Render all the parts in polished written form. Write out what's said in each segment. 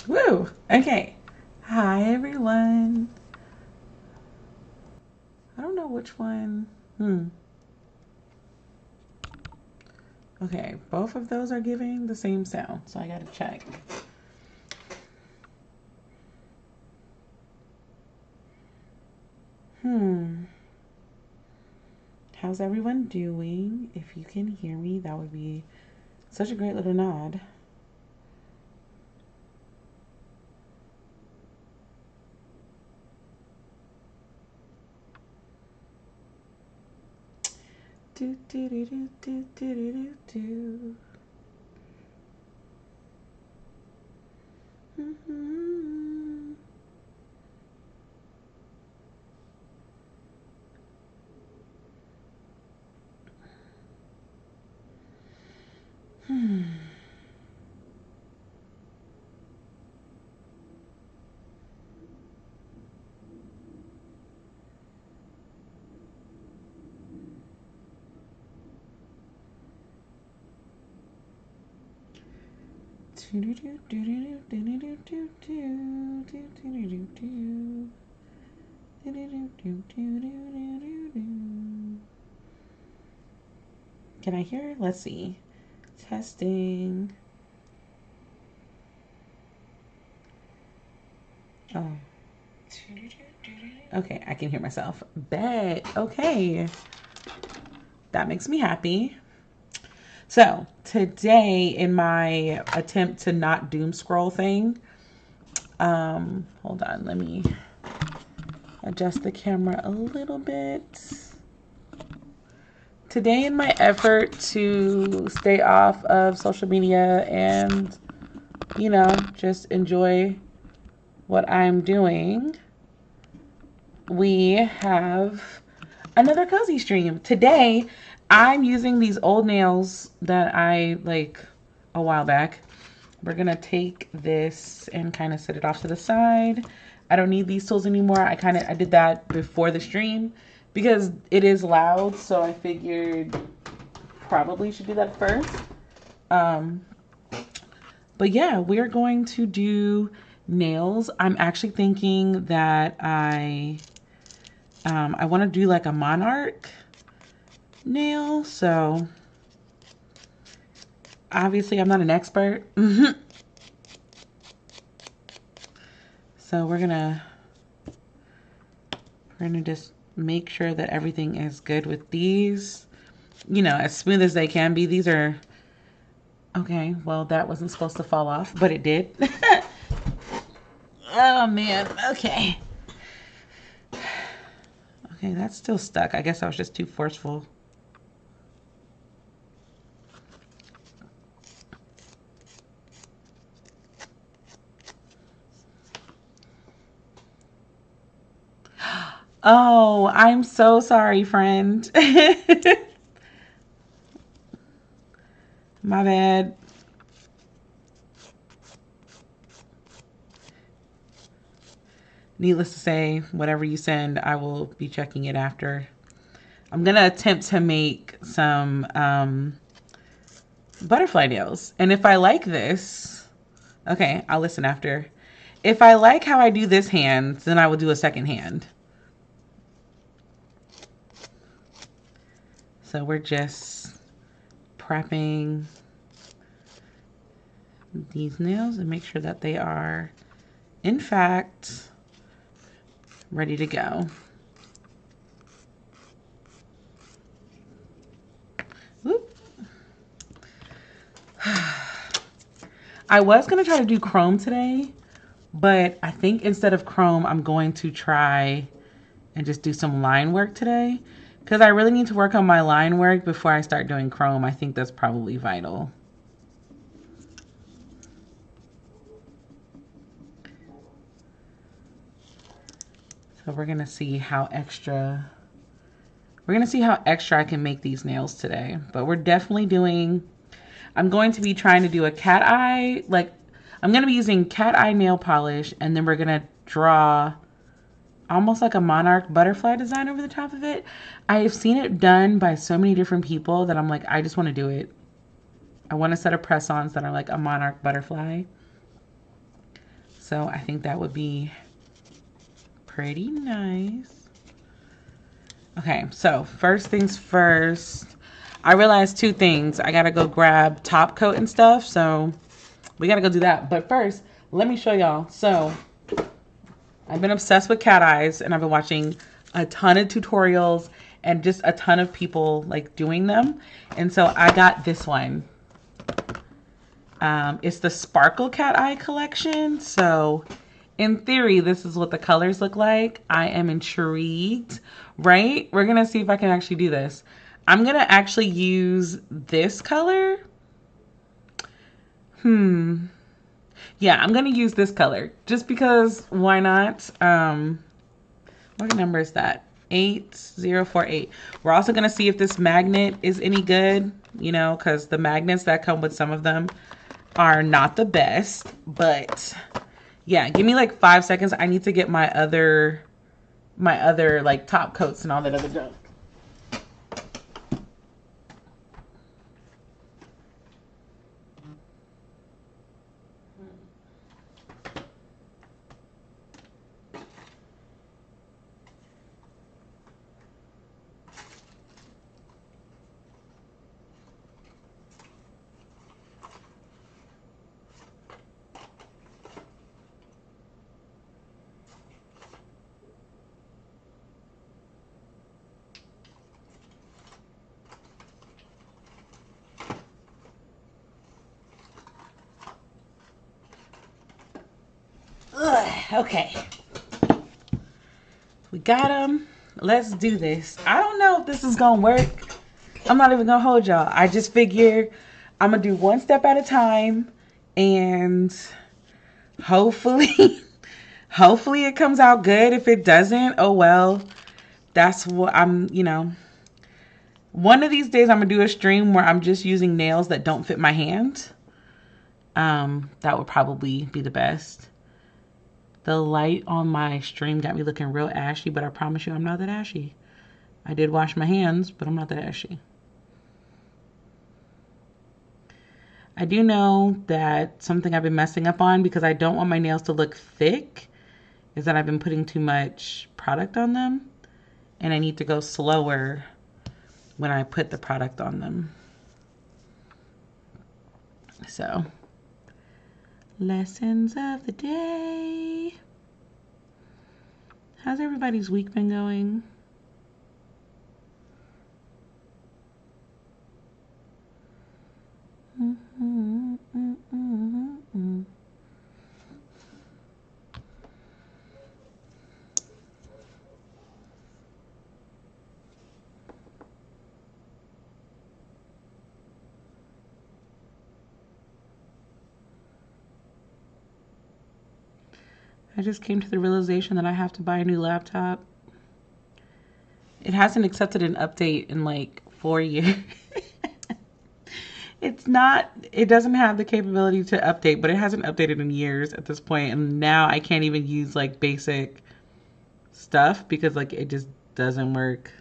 Woo! Okay. Hi, everyone. I don't know which one. Okay, both of those are giving the same sound, so I gotta check. How's everyone doing? If you can hear me, that would be such a great little nod. Do do do do do do do do. Mm-hmm. Can I hear? Let's see. Testing. Oh. Okay, I can hear myself. Bet. Okay. That makes me happy. So, today, in my attempt to not doom scroll thing, hold on, let me adjust the camera a little bit. Today, in my effort to stay off of social media and, just enjoy what I'm doing, we have another cozy stream. Today, I'm using these old nails that I like a while back. We're gonna take this and kind of set it off to the side. I don't need these tools anymore. I did that before the stream because it is loud, so I figured probably should do that first. But yeah, we're going to do nails. I'm actually thinking that I want to do like a monarch nail. So obviously I'm not an expert. So we're gonna just make sure that everything is good with these, as smooth as they can be. These are, okay, well, that wasn't supposed to fall off, but it did. Oh man, okay. Okay, that's still stuck. I guess I was just too forceful. Oh, I'm so sorry, friend. My bad. Needless to say, whatever you send, I will be checking it after. I'm going to attempt to make some butterfly nails. And if I like this, okay, I'll listen after. If I like how I do this hand, then I will do a second hand. So we're just prepping these nails and make sure that they are, in fact, ready to go. Whoop. I was going to try to do chrome today, but I think instead of chrome, I'm going to try and just do some line work today because I really need to work on my line work before I start doing chrome. I think that's probably vital. So we're going to see how extra I can make these nails today. But we're definitely doing, I'm going to be trying to do a cat eye, like I'm going to be using cat eye nail polish, and then we're going to draw almost like a monarch butterfly design over the top of it. I have seen it done by so many different people that I'm like, I just want to do it. I want a set of press-ons that are like a monarch butterfly. So I think that would be pretty nice. Okay, so first things first, I realized two things. I gotta go grab top coat and stuff, so we gotta go do that. But first, let me show y'all. So I've been obsessed with cat eyes, and I've been watching a ton of tutorials and just a ton of people like doing them. And so I got this one. It's the Sparkle Cat Eye collection. So in theory, this is what the colors look like. I am intrigued, right? We're gonna see if I can actually do this. I'm gonna actually use this color. Yeah, I'm gonna use this color just because why not? What number is that? 8048. We're also gonna see if this magnet is any good, you know, because the magnets that come with some of them are not the best. But yeah, give me like 5 seconds. I need to get my other like top coats and all that other junk. Okay, we got them. Let's do this. I don't know if this is gonna work. I'm not even gonna hold y'all. I just figure I'm gonna do one step at a time, and hopefully hopefully it comes out good. If it doesn't, oh well. That's what I'm, you know, one of these days I'm gonna do a stream where I'm just using nails that don't fit my hand. That would probably be the best. The light on my stream got me looking real ashy, but I promise you I'm not that ashy. I did wash my hands, but I'm not that ashy. I do know that something I've been messing up on because I don't want my nails to look thick is that I've been putting too much product on them, and I need to go slower when I put the product on them. So, lessons of the day. How's everybody's week been going? I just came to the realization that I have to buy a new laptop. It hasn't accepted an update in like 4 years. It doesn't have the capability to update, but it hasn't updated in years at this point. And now I can't even use like basic stuff because like it just doesn't work.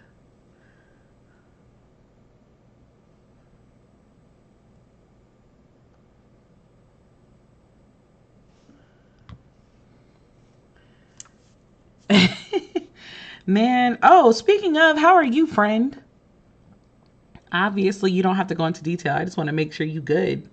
Man, oh, speaking of, how are you, friend? Obviously, you don't have to go into detail. I just want to make sure you good.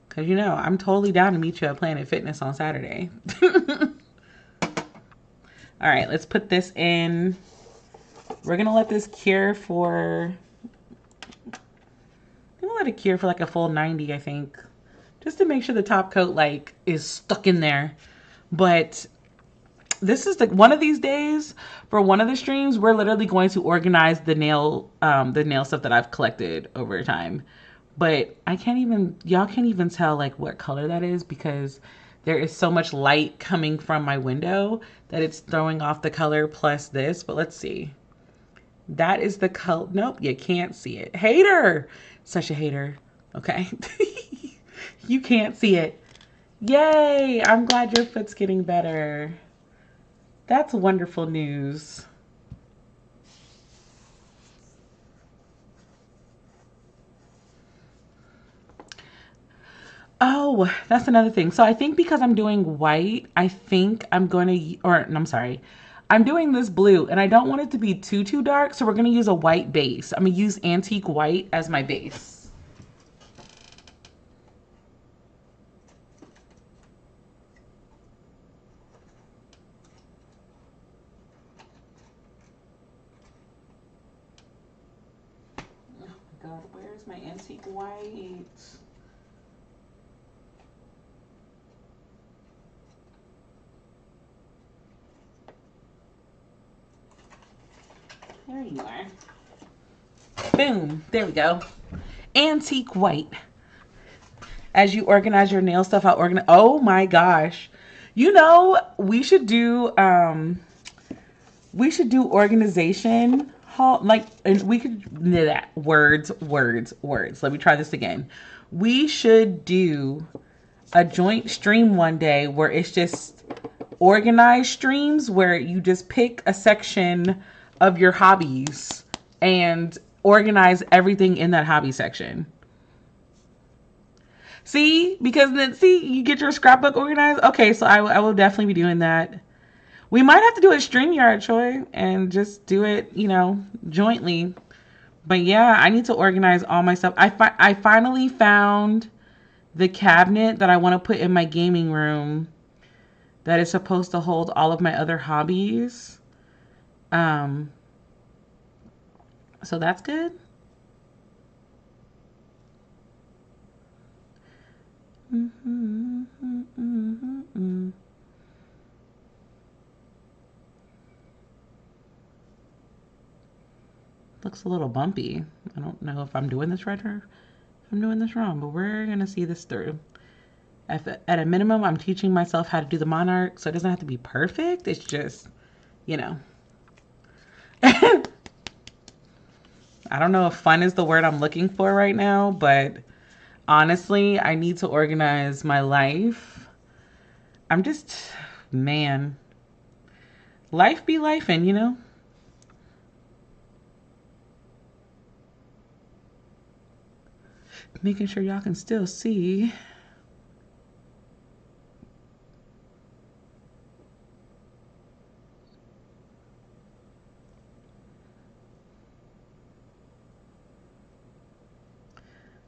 Because, you know, I'm totally down to meet you at Planet Fitness on Saturday. All right, let's put this in. We're going to let this cure for... I'm going to let it cure for like a full 90, I think. Just to make sure the top coat like is stuck in there. But this is one of these days for one of the streams, we're literally going to organize the nail stuff that I've collected over time. But y'all can't even tell like what color that is because there is so much light coming from my window that it's throwing off the color plus this. But let's see. That is the color. Nope, you can't see it. Hater. Such a hater. Okay. You can't see it. Yay! I'm glad your foot's getting better. That's wonderful news. Oh, that's another thing. So I think because I'm doing white, I think I'm going to, or no, I'm sorry. I'm doing this blue and I don't want it to be too dark. So we're going to use a white base. I'm going to use antique white as my base. Oh my God, where's my antique white? There you are. Boom. There we go. Antique white. As you organize your nail stuff, I'll organize. Oh my gosh. You know, we should do organization hall, like, and we could that words. Let me try this again. We should do a joint stream one day where it's just organized streams where you just pick a section of your hobbies and organize everything in that hobby section. See, because then see, you get your scrapbook organized. Okay, so I will definitely be doing that. We might have to do a StreamYard, Troy, and just do it, jointly. But yeah, I need to organize all my stuff. I finally found the cabinet that I want to put in my gaming room that is supposed to hold all of my other hobbies. So that's good. Looks a little bumpy. I don't know if I'm doing this right or if I'm doing this wrong, but we're going to see this through. At a minimum, I'm teaching myself how to do the monarch, so it doesn't have to be perfect. It's just, I don't know if fun is the word I'm looking for right now, but honestly, I need to organize my life. I'm just, man, life be lifing, Making sure y'all can still see.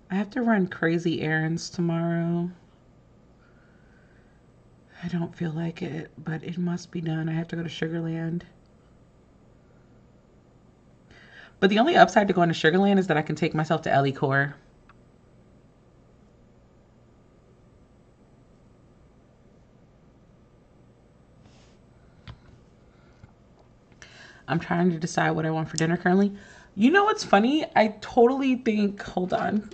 I have to run crazy errands tomorrow. I don't feel like it, but it must be done. I have to go to Sugarland. But the only upside to going to Sugarland is that I can take myself to Ellie Core. I'm trying to decide what I want for dinner currently. You know what's funny? I totally think, hold on.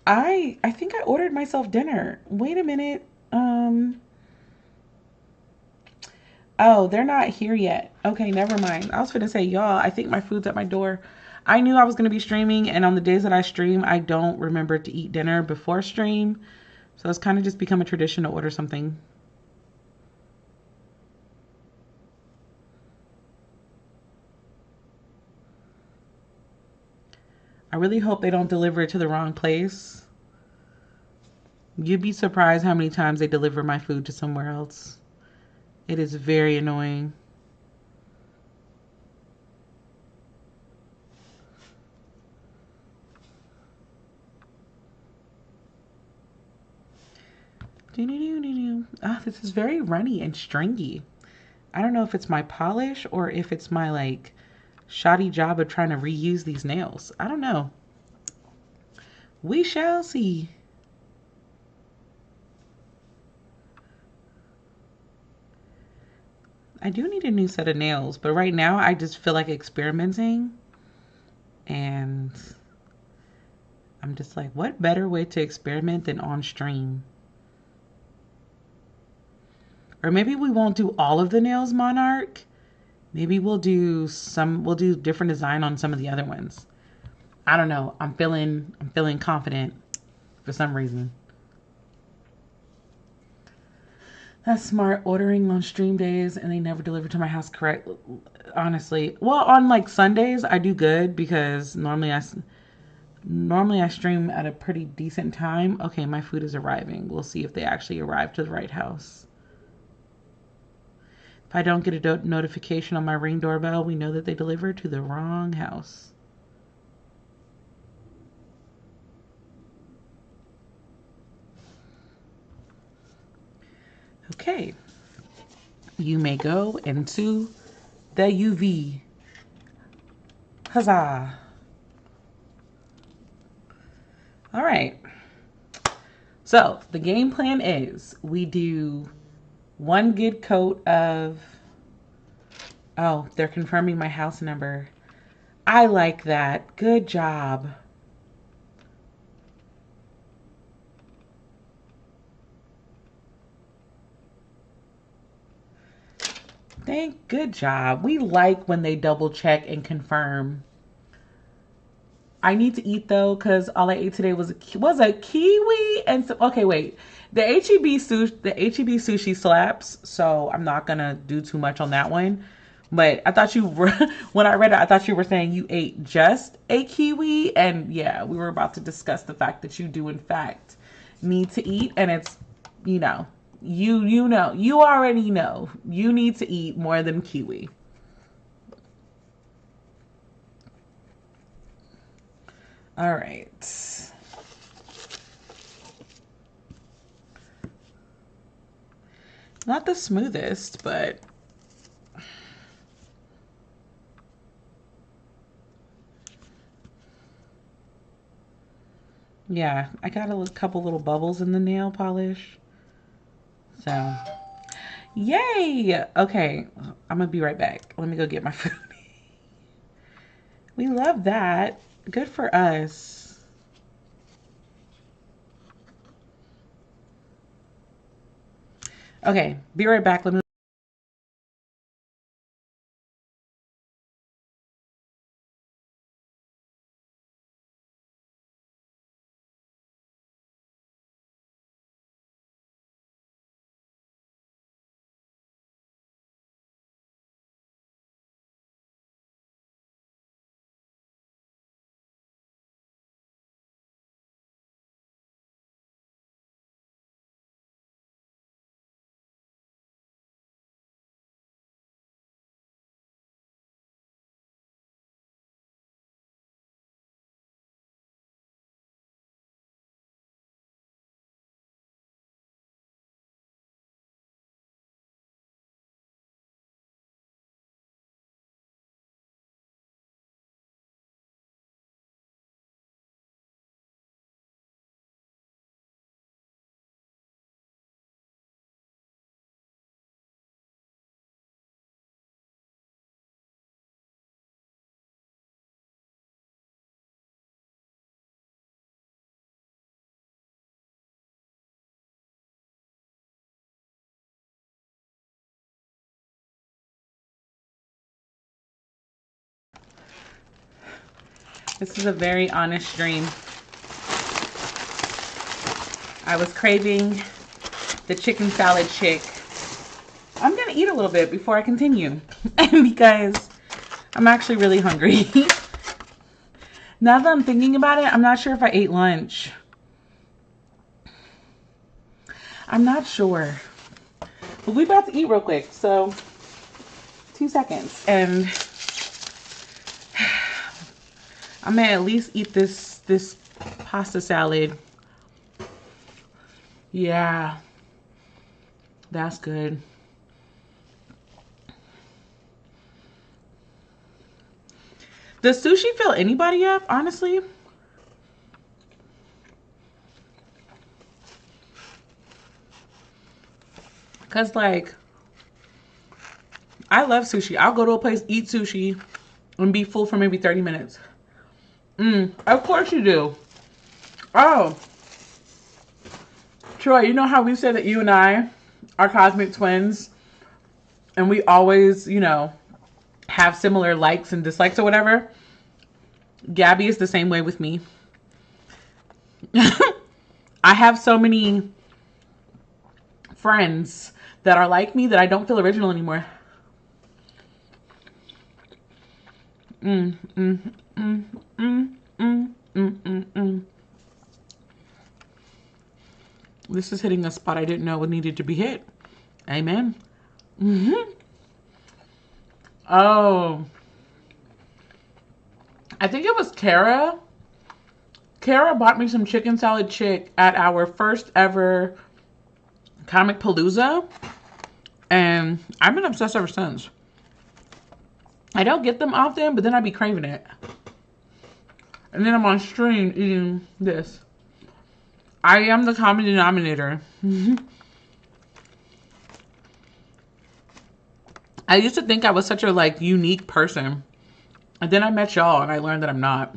I think I ordered myself dinner. Wait a minute. Oh, they're not here yet. Okay, never mind. I was gonna say, y'all, I think my food's at my door. I knew I was gonna be streaming, and on the days that I stream, I don't remember to eat dinner before stream. So it's kind of just become a tradition to order something. I really hope they don't deliver it to the wrong place. You'd be surprised how many times they deliver my food to somewhere else. It is very annoying. Ah, this is very runny and stringy. I don't know if it's my polish or if it's my like shoddy job of trying to reuse these nails. I don't know. We shall see. I do need a new set of nails, but right now I just feel like experimenting. And I'm just like, what better way to experiment than on stream? Or maybe we won't do all of the nails Monarch. Maybe we'll do different design on some of the other ones. I don't know. I'm feeling confident for some reason. That's smart. Ordering on stream days and they never deliver to my house correct. Honestly. Well, on like Sundays, I do good because normally Normally I stream at a pretty decent time. Okay, my food is arriving. We'll see if they actually arrive to the right house. If I don't get a notification on my Ring doorbell, we know that they delivered to the wrong house. Okay. You may go into the UV. Huzzah. All right. So the game plan is we do one good coat of... Oh, they're confirming my house number. I like that. Good job. Good job. We like when they double check and confirm. I need to eat though, because all I ate today was a kiwi and some, okay, wait. The HEB sushi slaps, so I'm not gonna do too much on that one. But I thought you were, when I read it, I thought you were saying you ate just a kiwi, and yeah, we were about to discuss the fact that you do in fact need to eat, and it's, you know, you already know you need to eat more than kiwi. All right. Not the smoothest, but yeah, I got a couple little bubbles in the nail polish. So, yay! Okay, I'm gonna be right back. Let me go get my food. We love that. Good for us. Okay, be right back. Let me. This is a very honest stream. I was craving the chicken salad chick. I'm gonna eat a little bit before I continue because I'm actually really hungry. Now that I'm thinking about it, I'm not sure if I ate lunch. I'm not sure. But we about to eat real quick, so 2 seconds. And I'm gonna at least eat this pasta salad. Yeah. That's good. Does sushi fill anybody up, honestly? Because, like, I love sushi. I'll go to a place, eat sushi, and be full for maybe 30 minutes. Of course you do. Oh. Troy, you know how we said that you and I are cosmic twins? And we always, you know, have similar likes and dislikes or whatever? Gabby is the same way with me. I have so many friends that are like me that I don't feel original anymore. This is hitting a spot I didn't know it needed to be hit. Amen. Oh. I think it was Kara. Kara bought me some chicken salad chick at our first ever Comic Palooza. And I've been obsessed ever since. I don't get them often, but then I be craving it. And then I'm on stream eating this. I am the common denominator. I used to think I was such a like unique person. And then I met y'all and I learned that I'm not.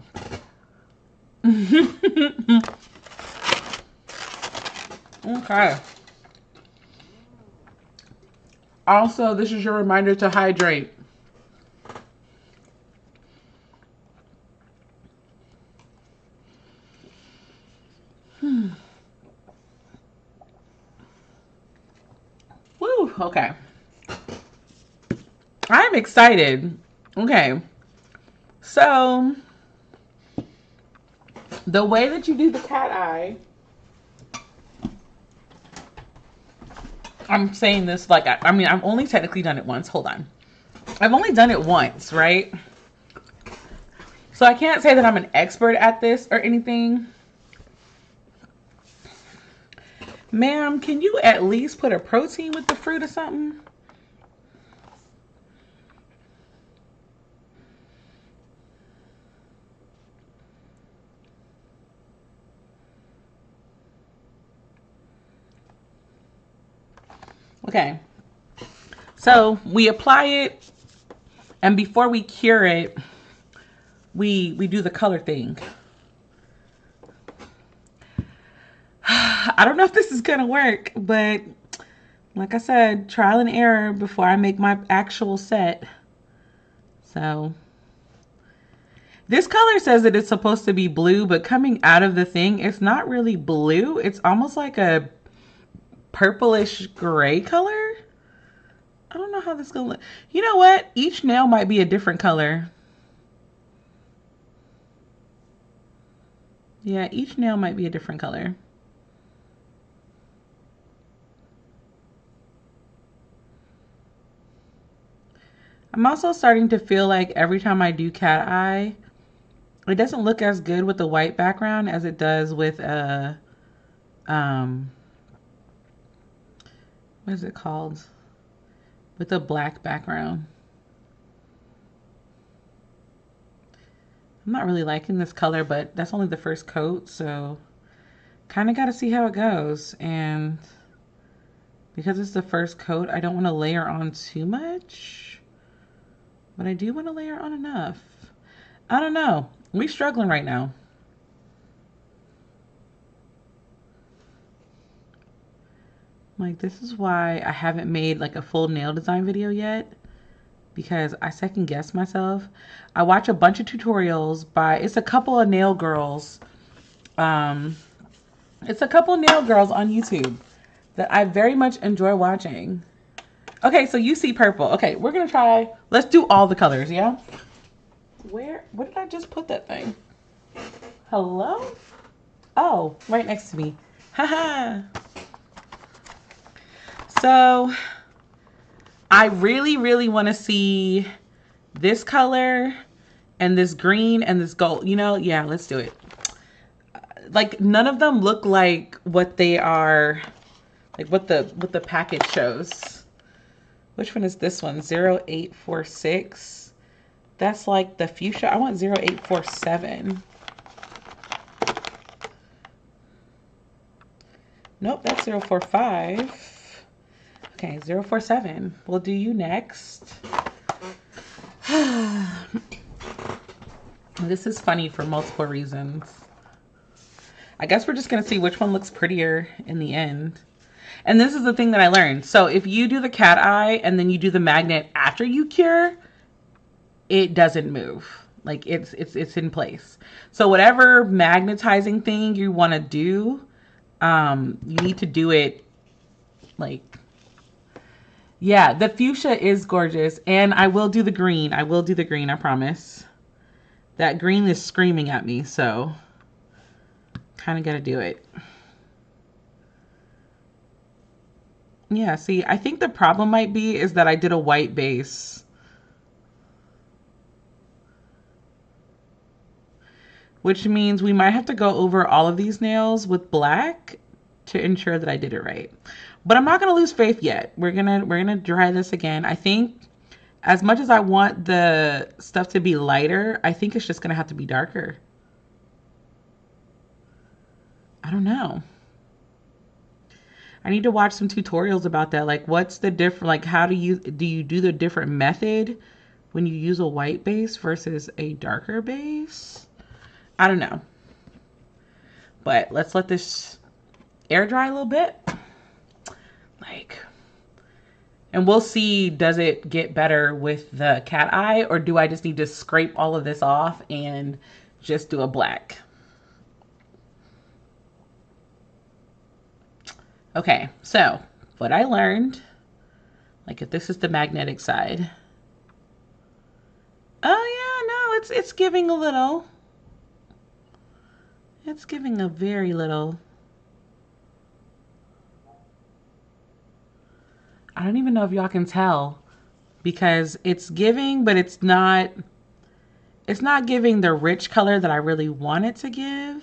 Okay. Also, this is your reminder to hydrate. Woo, okay. I'm excited. Okay. So, the way that you do the cat eye, I'm saying this like, I mean, I've only technically done it once. Hold on. I've only done it once, right? So I can't say that I'm an expert at this or anything. Ma'am, can you at least put a protein with the fruit or something? Okay. So we apply it, and before we cure it, we do the color thing. I don't know if this is gonna work, but like I said, trial and error before I make my actual set. So this color says that it's supposed to be blue, but coming out of the thing, it's not really blue. It's almost like a purplish gray color. I don't know how this is gonna look. You know what? Each nail might be a different color. Yeah, each nail might be a different color. I'm also starting to feel like every time I do cat eye, it doesn't look as good with the white background as it does with a, what is it called? With a black background. I'm not really liking this color, but that's only the first coat, so kind of got to see how it goes. And because it's the first coat, I don't want to layer on too much, but I do want to layer on enough. I don't know. We're struggling right now. Like, this is why I haven't made like a full nail design video yet, because I second guess myself. I watch a bunch of tutorials by, it's a couple of nail girls. It's a couple of nail girls on YouTube that I very much enjoy watching. Okay, so you see purple. Okay, we're gonna try, let's do all the colors, yeah? Where did I just put that thing? Hello? Oh, right next to me. Haha. So I really, really want to see this color and this green and this gold. You know, yeah, let's do it. Like, none of them look like what they are, like what the package shows. Which one is this one? 0846. That's like the fuchsia. I want 0847. Nope, that's 045. Okay, 047. We'll do you next. This is funny for multiple reasons. I guess we're just going to see which one looks prettier in the end. And this is the thing that I learned. So if you do the cat eye and then you do the magnet after you cure, it doesn't move. Like, it's in place. So whatever magnetizing thing you want to do, you need to do it like, yeah, the fuchsia is gorgeous. And I will do the green. I will do the green, I promise. That green is screaming at me, so kind of got to do it. Yeah, see, I think the problem might be is that I did a white base. Which means we might have to go over all of these nails with black to ensure that I did it right. But I'm not going to lose faith yet. We're going to try this again. I think as much as I want the stuff to be lighter, I think it's just going to have to be darker. I don't know. I need to watch some tutorials about that. Like, what's the difference? Like, how do you do the different method when you use a white base versus a darker base? I don't know. But let's let this air dry a little bit. And we'll see, does it get better with the cat eye, or do I just need to scrape all of this off and just do a black? Okay, so what I learned, like if this is the magnetic side. Oh yeah, no, it's giving a little. It's giving a very little. I don't even know if y'all can tell because it's giving, but it's not giving the rich color that I really want it to give.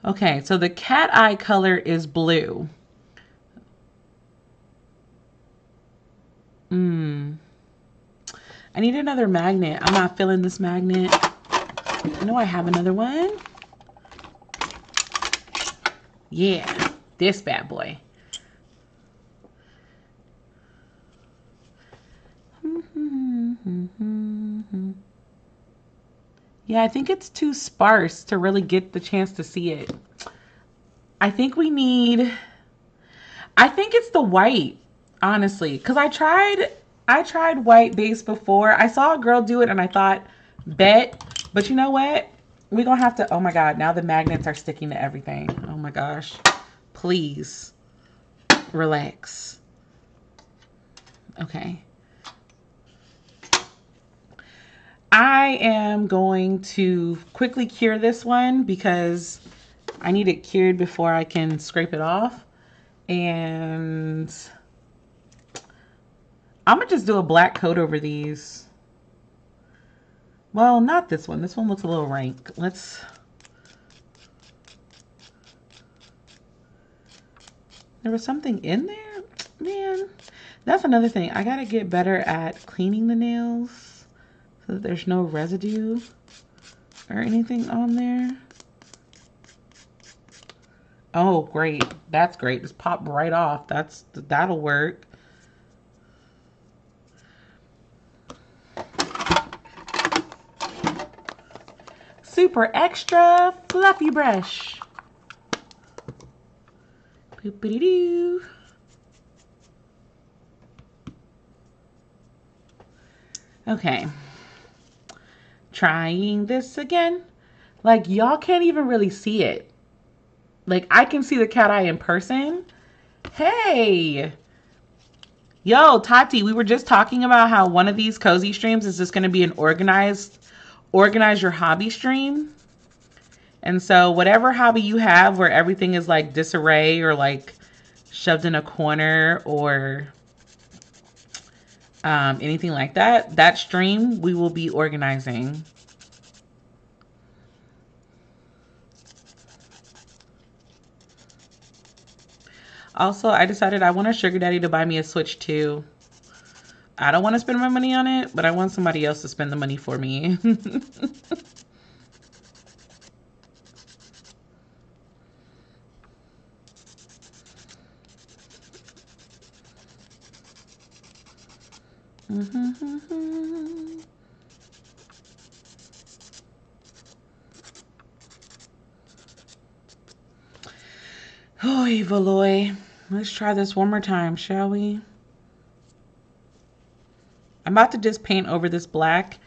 Okay, so the cat eye color is blue. I need another magnet. I'm not feeling this magnet. I know I have another one. Yeah, this bad boy. Yeah, I think it's too sparse to really get the chance to see it. I think it's the white, honestly, because I tried white base before. I saw a girl do it and I thought, bet. But you know what? We're going to have to, oh my God, now the magnets are sticking to everything. Oh my gosh. Please relax. Okay. I am going to quickly cure this one because I need it cured before I can scrape it off. And I'm going to just do a black coat over these. Well, not this one. This one looks a little rank. There was something in there? Man, that's another thing. I got to get better at cleaning the nails so that there's no residue or anything on there. Oh, great. That's great. Just pop right off. That'll work. Super extra fluffy brush. Boop-a-dee-doo. Okay. Trying this again. Like, y'all can't even really see it. Like, I can see the cat eye in person. Hey. Yo, Tati, we were just talking about how one of these cozy streams is just going to be an organize your hobby stream. And so whatever hobby you have where everything is like disarray or like shoved in a corner or anything like that, that stream we will be organizing. Also, I decided I want a sugar daddy to buy me a Switch too. I don't want to spend my money on it, but I want somebody else to spend the money for me. Oh, Evaloy. Let's try this one more time, shall we? I'm about to just paint over this black.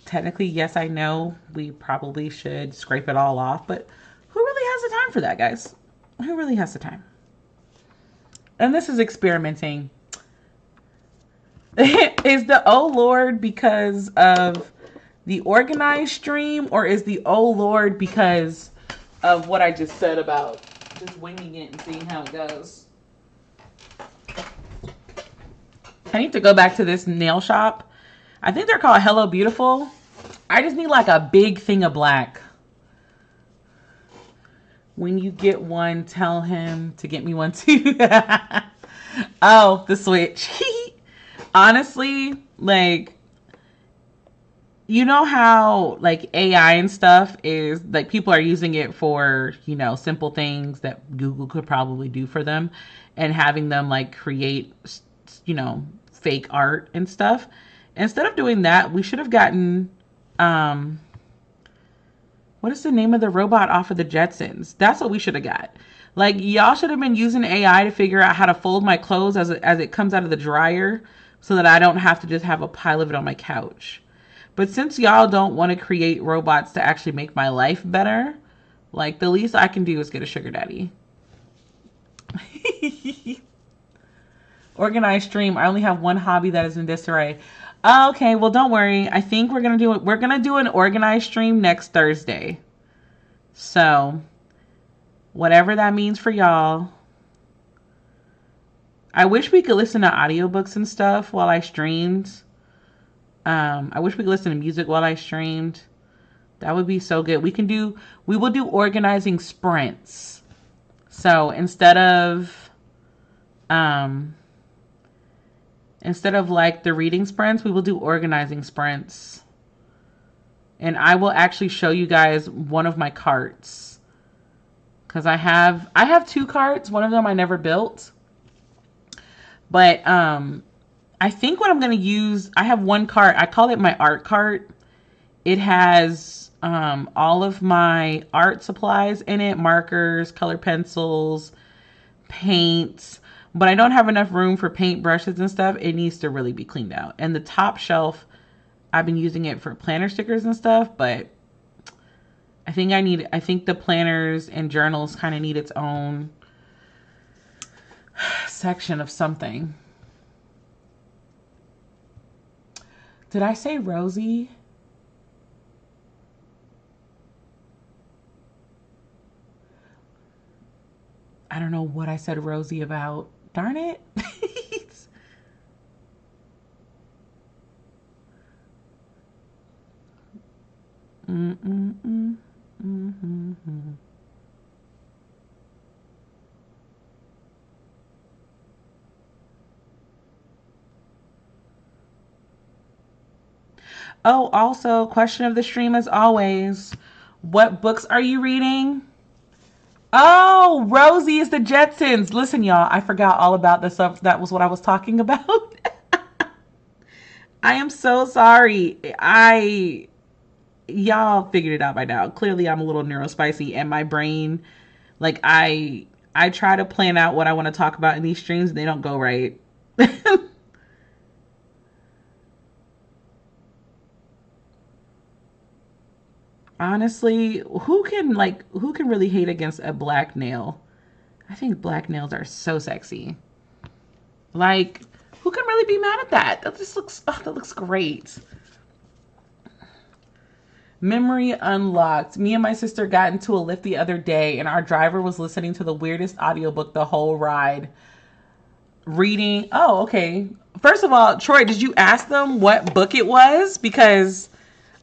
Technically, yes, I know we probably should scrape it all off, but who really has the time for that, guys? Who really has the time? And this is experimenting. Is the oh Lord because of the organized stream, or is the oh Lord because of what I just said about just winging it and seeing how it goes? I need to go back to this nail shop. I think they're called Hello Beautiful. I just need like a big thing of black. When you get one, tell him to get me one too. Oh, the Switch. Honestly, like, you know how like AI and stuff is like people are using it for, you know, simple things that Google could probably do for them, and having them like create, you know, fake art and stuff. Instead of doing that, we should have gotten what is the name of the robot off of the Jetsons? That's what we should have got. Like, y'all should have been using AI to figure out how to fold my clothes as it comes out of the dryer, so that I don't have to just have a pile of it on my couch. But since y'all don't want to create robots to actually make my life better, like, the least I can do is get a sugar daddy. Organized stream. I only have one hobby that is in disarray. Okay, well, don't worry. I think we're gonna do it. We're gonna do an organized stream next Thursday. So, whatever that means for y'all. I wish we could listen to audiobooks and stuff while I streamed. I wish we could listen to music while I streamed. That would be so good. We will do organizing sprints. So instead of like the reading sprints, we will do organizing sprints. And I will actually show you guys one of my carts. Because I have two carts. One of them I never built. But I think what I'm going to use, I have one cart. I call it my art cart. It has all of my art supplies in it. Markers, color pencils, paints. But I don't have enough room for paint brushes and stuff. It needs to really be cleaned out. And the top shelf, I've been using it for planner stickers and stuff. But I think the planners and journals kind of need its own section of something. Did I say Rosie? I don't know what I said Rosie about. Darn it. Oh, also, question of the stream as always. What books are you reading? Oh, Rosie is the Jetsons. Listen, y'all, I forgot all about this stuff. That was what I was talking about. I am so sorry. Y'all figured it out by now. Clearly, I'm a little neurospicy, and my brain, like, I try to plan out what I want to talk about in these streams, and they don't go right. Honestly, who can really hate against a black nail? I think black nails are so sexy. Like, who can really be mad at that? That looks great. Memory unlocked. Me and my sister got into a lift the other day, and our driver was listening to the weirdest audiobook the whole ride. Reading. Oh, okay. First of all, Troy, did you ask them what book it was? Because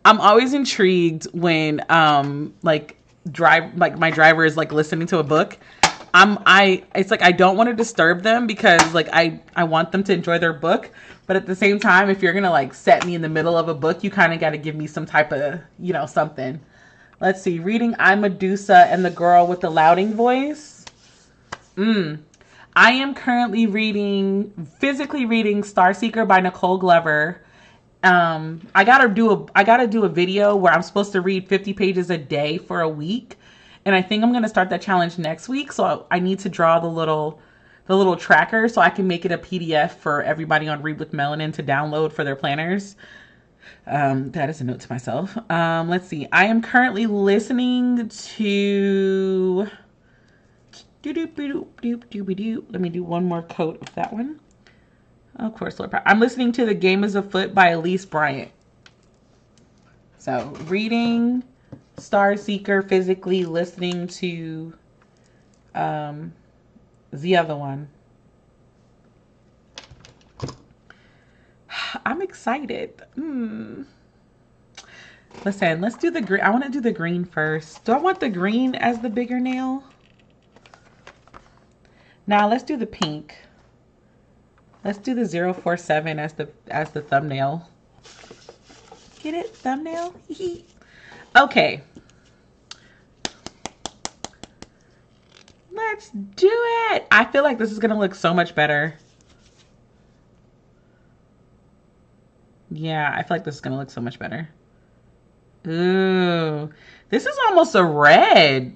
I'm always intrigued when my driver is like listening to a book. It's like I don't want to disturb them because like I want them to enjoy their book, but at the same time, if you're gonna like set me in the middle of a book, you kind of got to give me some type of, you know, something. Let's see. Reading I'm Medusa and the Girl with the Louding Voice. I am currently physically reading Starseeker by Nicole Glover. I gotta do a video where I'm supposed to read 50 pages a day for a week, and I think I'm gonna start that challenge next week. So I need to draw the little tracker so I can make it a PDF for everybody on Read with Melanin to download for their planners. That is a note to myself. Let's see. I am currently listening to. Let me do one more coat of that one. Of course, Lord. I'm listening to The Game is Afoot by Elise Bryant. So, reading Starseeker physically, listening to the other one. I'm excited. Listen, let's do the green. I want to do the green first. Do I want the green as the bigger nail? Now let's do the pink. Let's do the 047 as the thumbnail. Get it? Thumbnail? Okay. Let's do it. I feel like this is going to look so much better. Yeah, I feel like this is going to look so much better. Ooh. This is almost a red.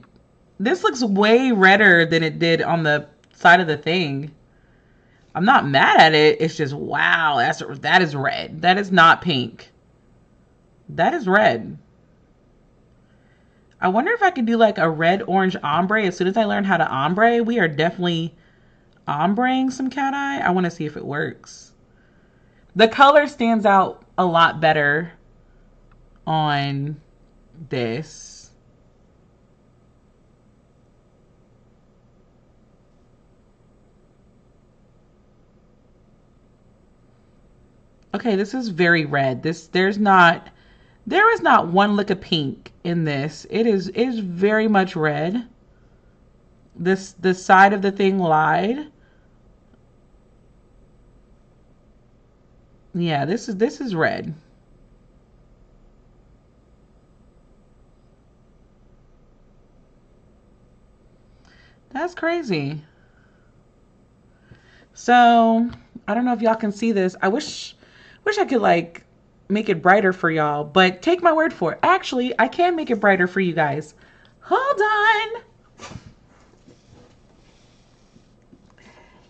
This looks way redder than it did on the side of the thing. I'm not mad at it. It's just, wow, that is red. That is not pink. That is red. I wonder if I could do like a red-orange ombre. As soon as I learn how to ombre, we are definitely ombreing some cat eye. I want to see if it works. The color stands out a lot better on this. Okay, this is very red. There is not one lick of pink in this. It is very much red. The side of the thing lied. Yeah, this is red. That's crazy. So, I don't know if y'all can see this. I wish I could like make it brighter for y'all, but take my word for it. Actually, I can make it brighter for you guys. Hold on.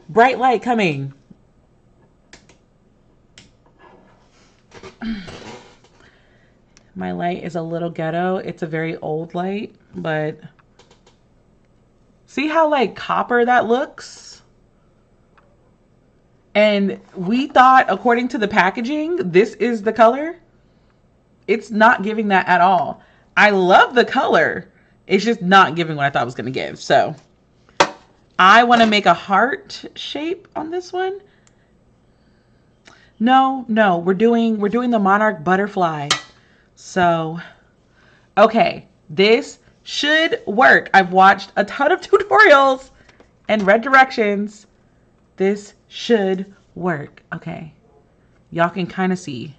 Bright light coming. My light is a little ghetto. It's a very old light, but see how like copper that looks? And we thought, according to the packaging, this is the color. It's not giving that at all. I love the color. It's just not giving what I thought it was going to give. So I want to make a heart shape on this one. No, we're doing the monarch butterfly. So, okay, this should work. I've watched a ton of tutorials and read directions. This should work. Okay, y'all can kind of see.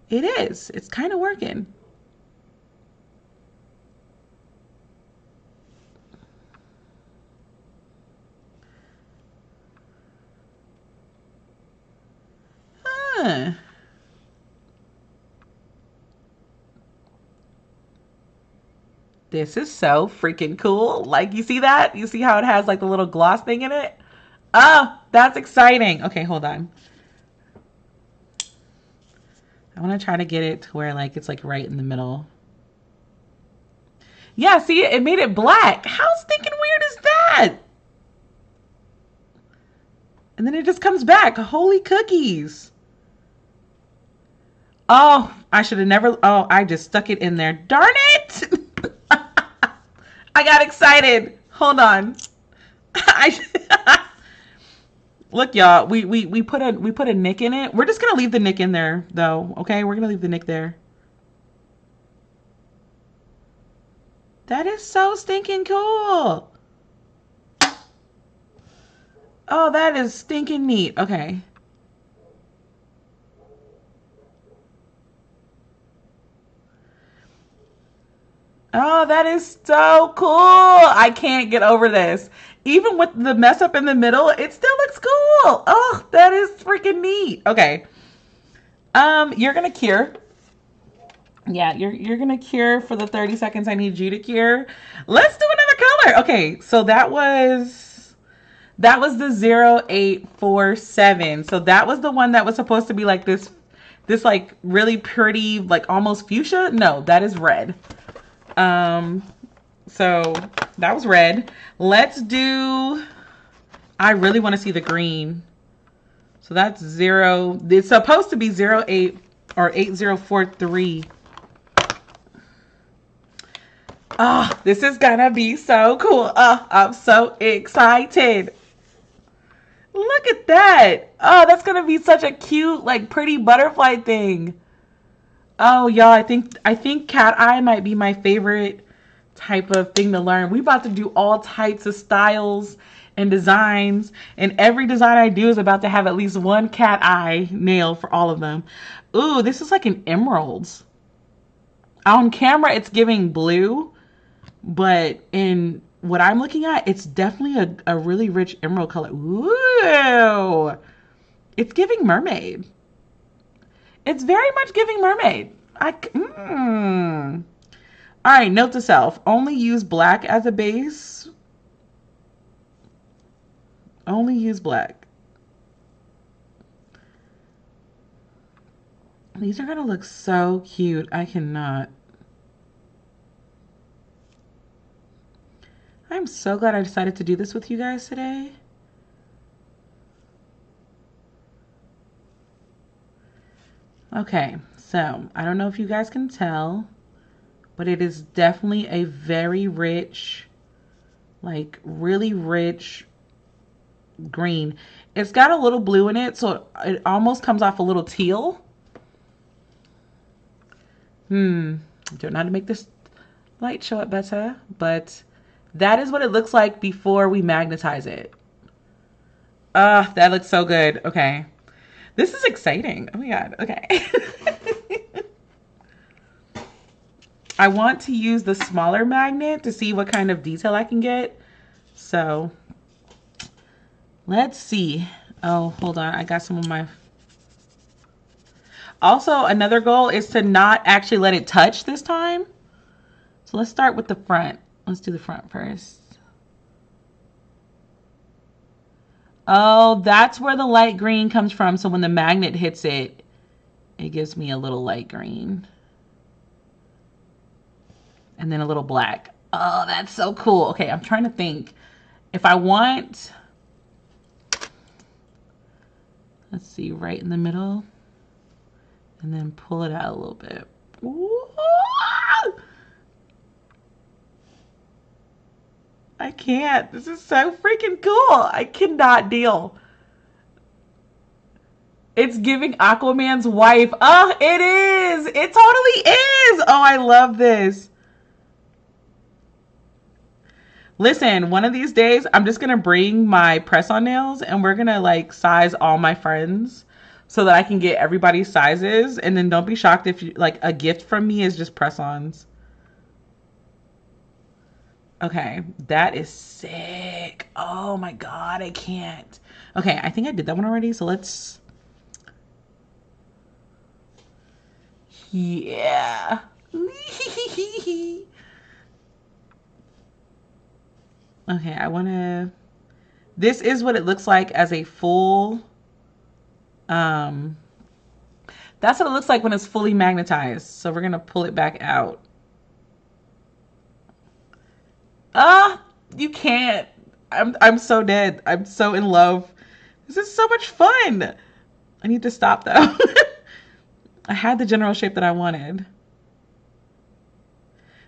It is. It's kind of working. This is so freaking cool. Like, you see that? You see how it has like the little gloss thing in it? Oh, that's exciting. Okay, hold on. I want to try to get it to where like it's like right in the middle. Yeah, see, it made it black. How stinking weird is that? And then it just comes back. Holy cookies. Oh, I should have never. Oh, I just stuck it in there. Darn it. I got excited. Hold on. Look, y'all. We put a nick in it. We're just gonna leave the nick in there, though. Okay, we're gonna leave the nick there. That is so stinking cool. Oh, that is stinking neat. Okay. Oh, that is so cool. I can't get over this. Even with the mess up in the middle, it still looks cool. Oh, that is freaking neat. Okay. You're going to cure. Yeah, you're going to cure for the 30 seconds I need you to cure. Let's do another color. Okay, so that was the 0847. So that was the one that was supposed to be like this like really pretty, like almost fuchsia. No, that is red. So That was red. Let's do, I really want to see the green. So that's 0. It's supposed to be 08 or 8043. Oh, this is gonna be so cool. Oh, I'm so excited. Look at that. Oh, that's gonna be such a cute, like, pretty butterfly thing. Oh, y'all, I think cat eye might be my favorite type of thing to learn. We about to do all types of styles and designs, and every design I do is about to have at least one cat eye nail for all of them. Ooh, this is like an emerald. On camera, it's giving blue, but in what I'm looking at, it's definitely a really rich emerald color. Ooh, it's giving mermaid. It's very much giving mermaid. All right, note to self. Only use black as a base. Only use black. These are going to look so cute. I cannot. I'm so glad I decided to do this with you guys today. Okay, so I don't know if you guys can tell, but it is definitely a very rich, like really rich green. It's got a little blue in it, so it almost comes off a little teal. Don't know how to make this light show up better, but that is what it looks like before we magnetize it. That looks so good. Okay. This is exciting. Oh my God. Okay. I want to use the smaller magnet to see what kind of detail I can get. So let's see. Oh, hold on. I got some of my... Also, another goal is to not actually let it touch this time. So let's start with the front. Let's do the front first. Oh, that's where the light green comes from. So when the magnet hits it, it gives me a little light green. And then a little black. Oh, that's so cool. Okay, I'm trying to think. If I want... Let's see, right in the middle. And then pull it out a little bit. Ooh! I can't. This is so freaking cool. I cannot deal. It's giving Aquaman's wife. Oh, it is. It totally is. Oh, I love this. Listen, one of these days, I'm just going to bring my press-on nails and we're going to like size all my friends so that I can get everybody's sizes. And then don't be shocked if you like a gift from me is just press-ons. Okay, that is sick. Oh my God, I can't. Okay, I think I did that one already. So let's... Yeah. Okay, I want to... This is what it looks like as a full... That's what it looks like when it's fully magnetized. So we're going to pull it back out. You can't. I'm so dead. I'm so in love. This is so much fun. I need to stop though. I had the general shape that I wanted.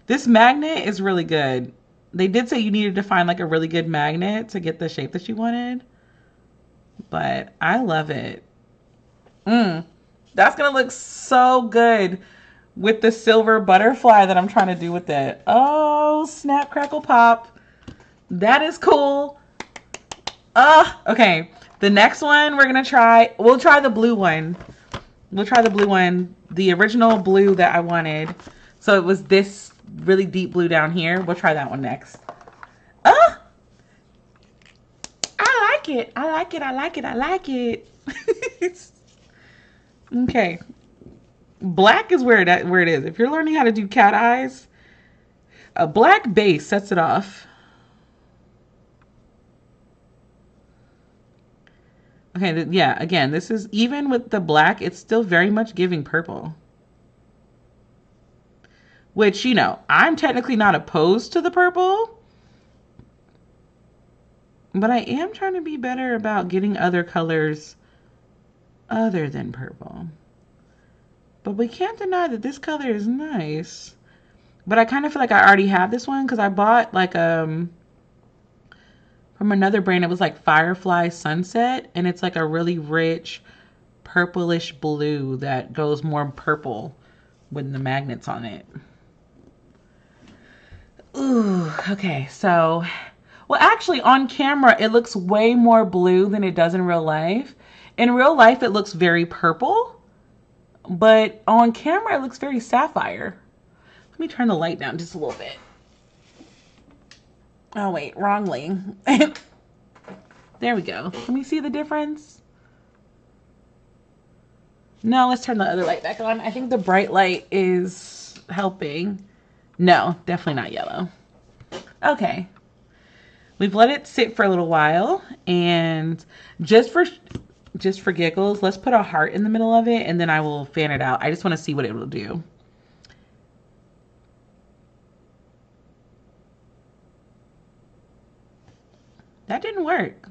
This magnet is really good. They did say you needed to find like a really good magnet to get the shape that you wanted. But I love it. That's gonna look so good with the silver butterfly that I'm trying to do with it. Oh, snap, crackle, pop. That is cool. Okay. The next one we're going to try, we'll try the blue one. We'll try the blue one, the original blue that I wanted. So it was this really deep blue down here. We'll try that one next. I like it. I like it. I like it. I like it. Okay. Black is where it is. If you're learning how to do cat eyes, a black base sets it off. Okay, yeah, again, this is, even with the black, it's still very much giving purple. Which, you know, I'm technically not opposed to the purple, But I am trying to be better about getting other colors other than purple. But we can't deny that this color is nice. But I kind of feel like I already have this one because I bought like from another brand. It was like Firefly Sunset, and it's like a really rich purplish blue that goes more purple with the magnets on it. Ooh, okay, so, well, actually on camera it looks way more blue than it does in real life. In real life it looks very purple, but on camera it looks very sapphire. Let me turn the light down just a little bit. Oh wait, wrongly. There we go. Let me see the difference. No, let's turn the other light back on. I think the bright light is helping. No, definitely not yellow. Okay. We've let it sit for a little while, and just for giggles, let's put a heart in the middle of it, and then I will fan it out. I just want to see what it will do. That didn't work.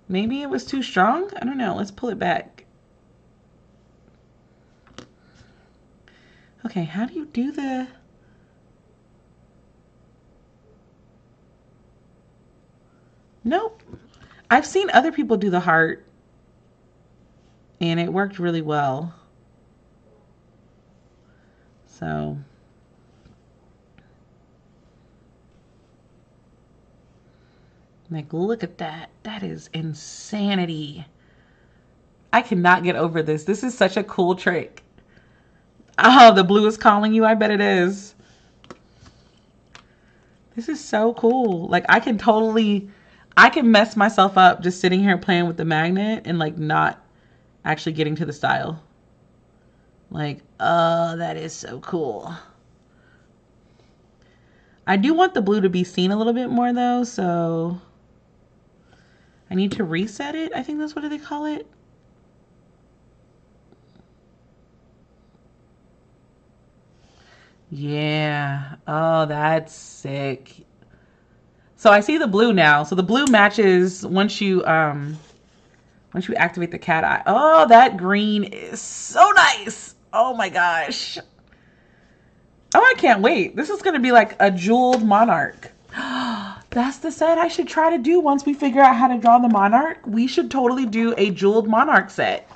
Maybe it was too strong? I don't know. Let's pull it back. Okay, how do you do the... Nope. I've seen other people do the heart, and it worked really well. So... like, look at that. That is insanity. I cannot get over this. This is such a cool trick. Oh, the blue is calling you. I bet it is. This is so cool. Like, I can mess myself up just sitting here playing with the magnet and like not actually getting to the style. Like, oh, that is so cool. I do want the blue to be seen a little bit more though, so I need to reset it. I think that's what they call it. Yeah. Oh, that's sick. So I see the blue now. So the blue matches once you activate the cat eye. Oh, that green is so nice. Oh my gosh. Oh, I can't wait. This is going to be like a jeweled monarch. That's the set I should try to do once we figure out how to draw the monarch. We should totally do a jeweled monarch set.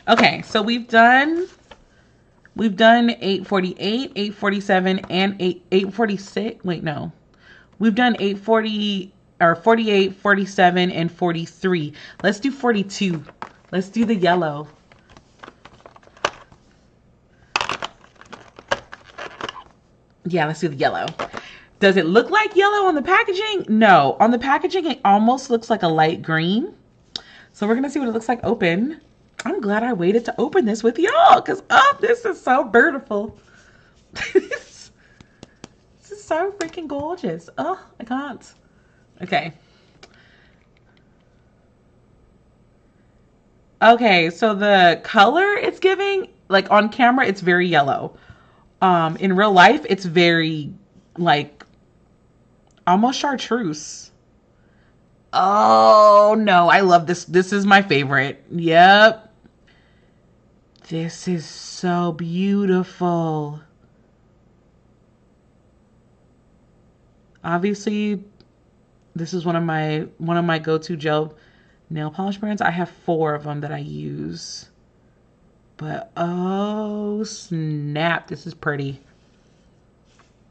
Okay, so we've done 848, 847, and 846. Wait, no. We've done 840 or 48, 47, and 43. Let's do 42. Let's do the yellow. Yeah, let's do the yellow. Does it look like yellow on the packaging? No. On the packaging, it almost looks like a light green. So we're going to see what it looks like open. I'm glad I waited to open this with y'all because, oh, this is so beautiful. This is so freaking gorgeous. Oh, I can't. Okay. Okay, so the color it's giving, like on camera, it's very yellow. In real life, it's very, like, almost chartreuse. Oh, no, I love this. This is my favorite. Yep. This is so beautiful. Obviously, this is one of my go-to gel nail polish brands. I have 4 of them that I use. But oh snap, this is pretty.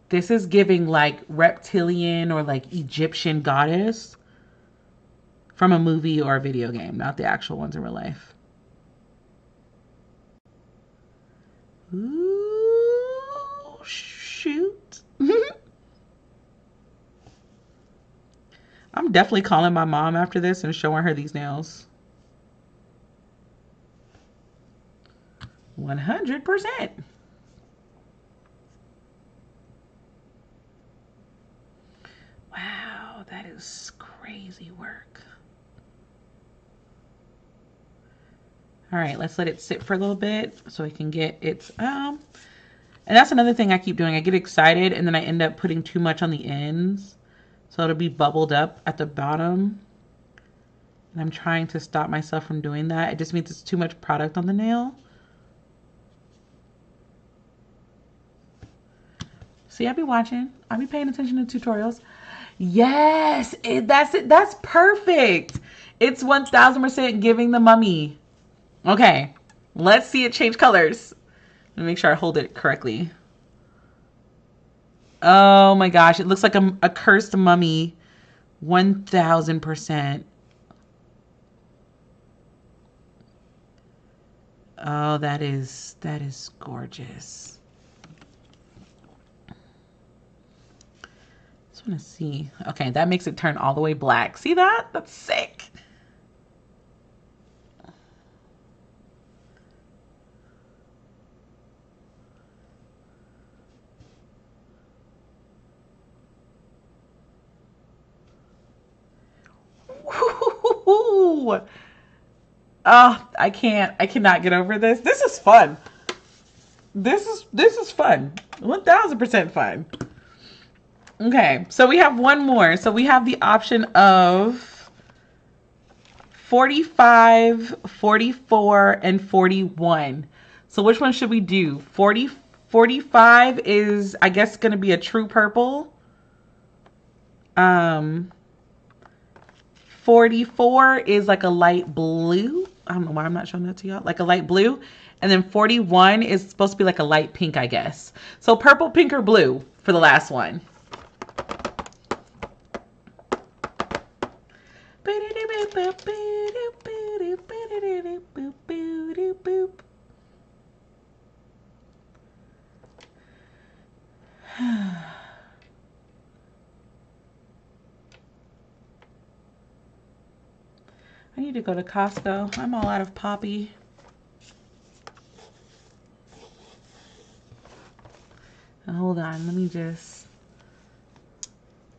This is giving like reptilian or like Egyptian goddess from a movie or a video game, not the actual ones in real life. Ooh, shoot. I'm definitely calling my mom after this and showing her these nails. 100%. Wow, that is crazy work. All right, let's let it sit for a little bit so I can get its, and that's another thing I keep doing. I get excited and then I end up putting too much on the ends. So So it'll be bubbled up at the bottom. And I'm trying to stop myself from doing that. It just means it's too much product on the nail. See, I be watching. I be paying attention to tutorials. Yes, that's it. That's perfect. It's 1000% giving the mummy. Okay, let's see it change colors. Let me make sure I hold it correctly. Oh my gosh, it looks like a cursed mummy. 1000%. Oh, that is gorgeous. Just want to see. Okay, that makes it turn all the way black. See that? That's sick. Woo! Oh, I cannot get over this. This is fun. This is fun. 1000% fun. Okay, so we have one more. So we have the option of 45, 44, and 41. So which one should we do? 45 is, I guess, going to be a true purple. 44 is like a light blue. I don't know why I'm not showing that to y'all. Like a light blue. And then 41 is supposed to be like a light pink, I guess. So purple, pink, or blue for the last one. I need to go to Costco. I'm all out of poppy. Hold on, let me just...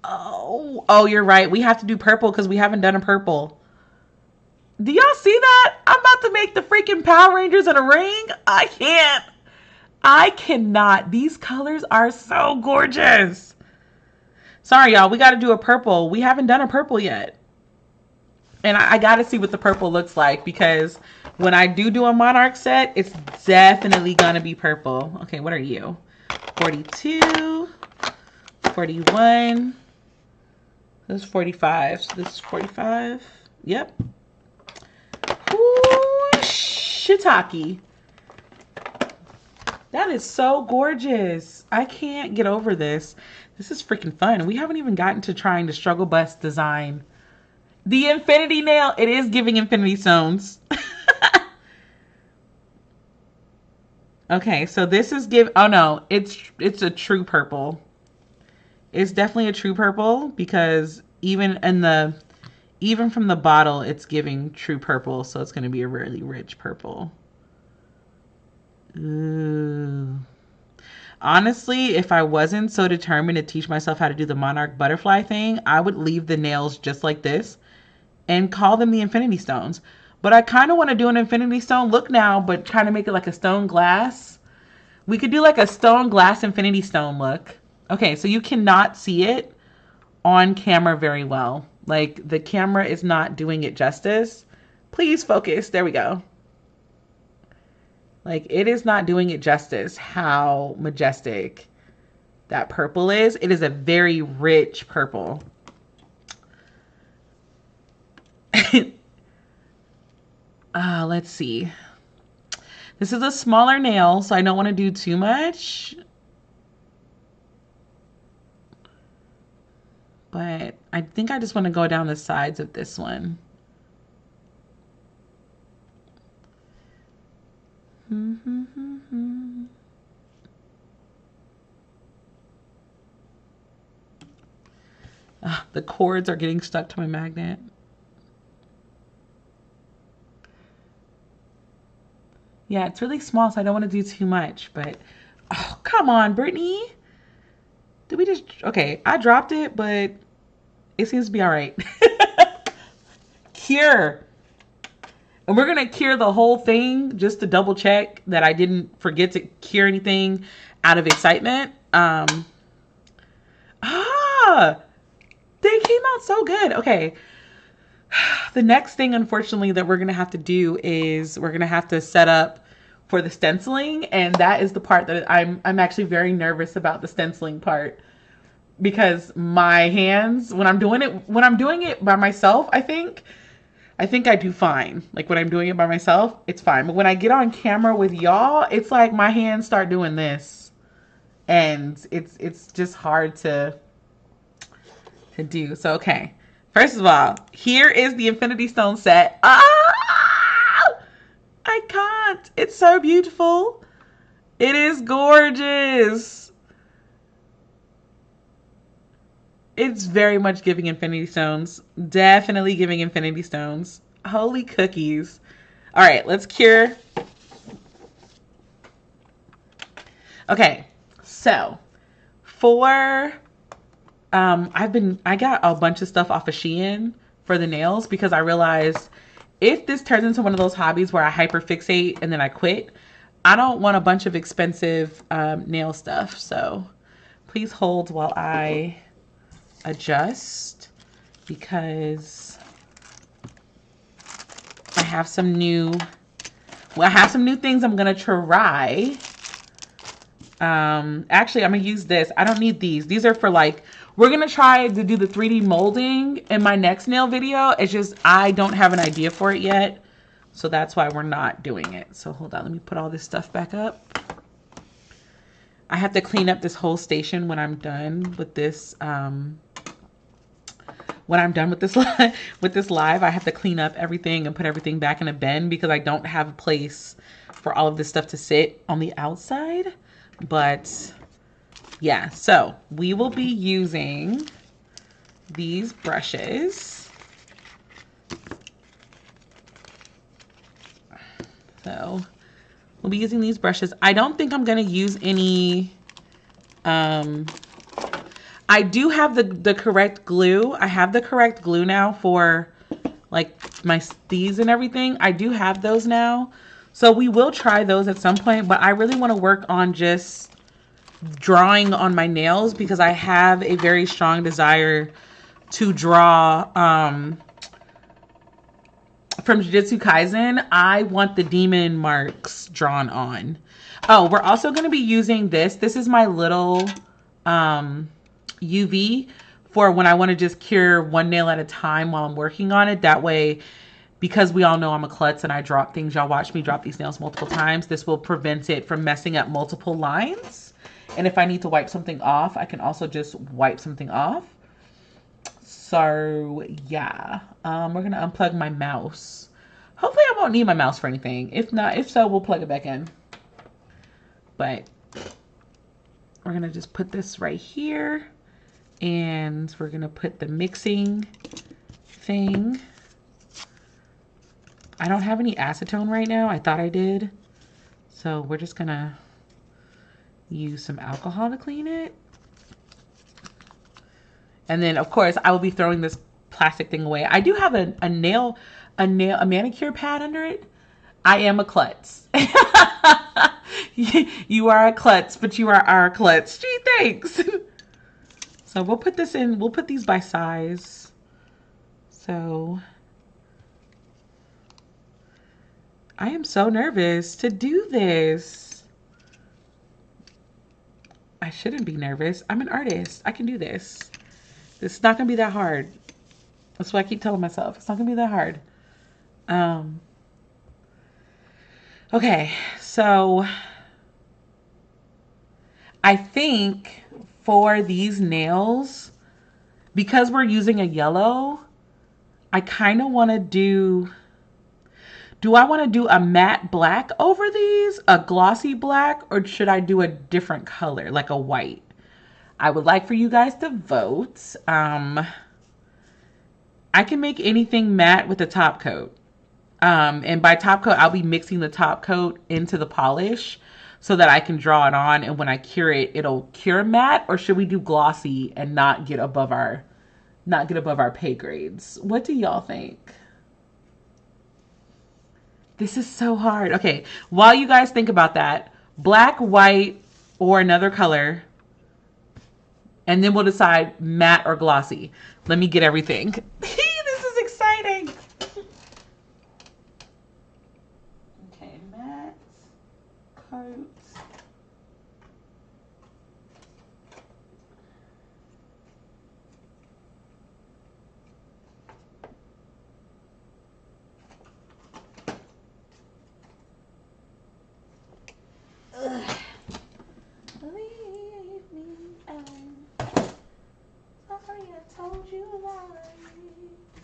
Oh, you're right. We have to do purple because we haven't done a purple. Do y'all see that? I'm about to make the freaking Power Rangers in a ring. I cannot. These colors are so gorgeous. Sorry, y'all. We got to do a purple. We haven't done a purple yet. And I got to see what the purple looks like because when I do a Monarch set, it's definitely going to be purple. Okay, what are you? 42, 41. This is 45. So this is 45. Yep. Ooh, shiitake. That is so gorgeous. I can't get over this. This is freaking fun. We haven't even gotten to trying the Struggle Bus design. The infinity nail, it is giving infinity stones. Okay, so this is oh no, it's a true purple. It's definitely a true purple because even from the bottle, it's giving true purple, so it's going to be a really rich purple. Ooh. Honestly, if I wasn't so determined to teach myself how to do the Monarch butterfly thing, I would leave the nails just like this and call them the Infinity Stones. But I kind of want to do an Infinity Stone look now, but trying to make it like a stone glass. We could do like a stone glass Infinity Stone look. Okay, so you cannot see it on camera very well. Like the camera is not doing it justice. Please focus. There we go. Like it is not doing it justice how majestic that purple is. It is a very rich purple. Let's see. This is a smaller nail, so I don't want to do too much. But I think I just want to go down the sides of this one. The cords are getting stuck to my magnet. Yeah, it's really small, so I don't want to do too much, but oh, come on, Brittany. Did we just, okay, I dropped it, but it seems to be all right. Cure. And we're going to cure the whole thing just to double check that I didn't forget to cure anything out of excitement. They came out so good. Okay. The next thing, unfortunately, that we're going to have to do is we're going to have to set up for the stenciling. And that is the part that I'm actually very nervous about, the stenciling part. Because my hands, when I'm doing it by myself, I think I do fine. Like when I'm doing it by myself, it's fine. But when I get on camera with y'all, it's like my hands start doing this. And it's just hard to do. So, okay. First of all, here is the Infinity Stone set. Ah! I can't. It's so beautiful. It is gorgeous. It's very much giving Infinity Stones. Definitely giving Infinity Stones. Holy cookies. All right, let's cure. Okay, so for I got a bunch of stuff off of Shein for the nails because I realized if this turns into one of those hobbies where I hyperfixate and then I quit, I don't want a bunch of expensive nail stuff. So please hold while I adjust because I have some new things I'm gonna try. Actually, I'm gonna use this. I don't need these. These are for like, we're gonna try to do the 3D molding in my next nail video. It's just I don't have an idea for it yet, so that's why we're not doing it. So hold on, let me put all this stuff back up. I have to clean up this whole station when I'm done with this. When I'm done with this live, I have to clean up everything and put everything back in a bin because I don't have a place for all of this stuff to sit on the outside. But yeah, so we will be using these brushes. So we'll be using these brushes. I don't think I'm going to use any, I do have the correct glue. I have the correct glue now for like these and everything. I do have those now. So we will try those at some point, but I really want to work on just drawing on my nails because I have a very strong desire to draw from Jujutsu Kaisen. I want the demon marks drawn on. Oh, we're also going to be using this. This is my little UV for when I want to just cure one nail at a time while I'm working on it. That way, because we all know I'm a klutz and I drop things, y'all watch me drop these nails multiple times, this will prevent it from messing up multiple lines. And if I need to wipe something off, I can also just wipe something off. So yeah, we're gonna unplug my mouse. Hopefully I won't need my mouse for anything. If not, if so, we'll plug it back in. But we're gonna just put this right here and we're gonna put the mixing thing. I don't have any acetone right now. I thought I did. So we're just gonna use some alcohol to clean it. And then of course I will be throwing this plastic thing away. I do have a manicure pad under it. I am a klutz. You are a klutz, but you are our klutz. Gee, thanks. So we'll put this in, we'll put these by size. So I am so nervous to do this. I shouldn't be nervous. I'm an artist. I can do this. This is not gonna be that hard. That's what I keep telling myself. It's not gonna be that hard. Okay, so I think for these nails, because we're using a yellow, I kind of want to do I want to do a matte black over these, a glossy black, or should I do a different color, like a white? I would like for you guys to vote. I can make anything matte with a top coat. And by top coat, I'll be mixing the top coat into the polish so that I can draw it on. And when I cure it, it'll cure matte. Or should we do glossy and not get above our pay grades? What do y'all think? This is so hard. Okay, while you guys think about that, black, white, or another color. And then we'll decide matte or glossy. Let me get everything. This is exciting. Okay, matte coat. Ugh. Leave me alone. Sorry, I told you a lie.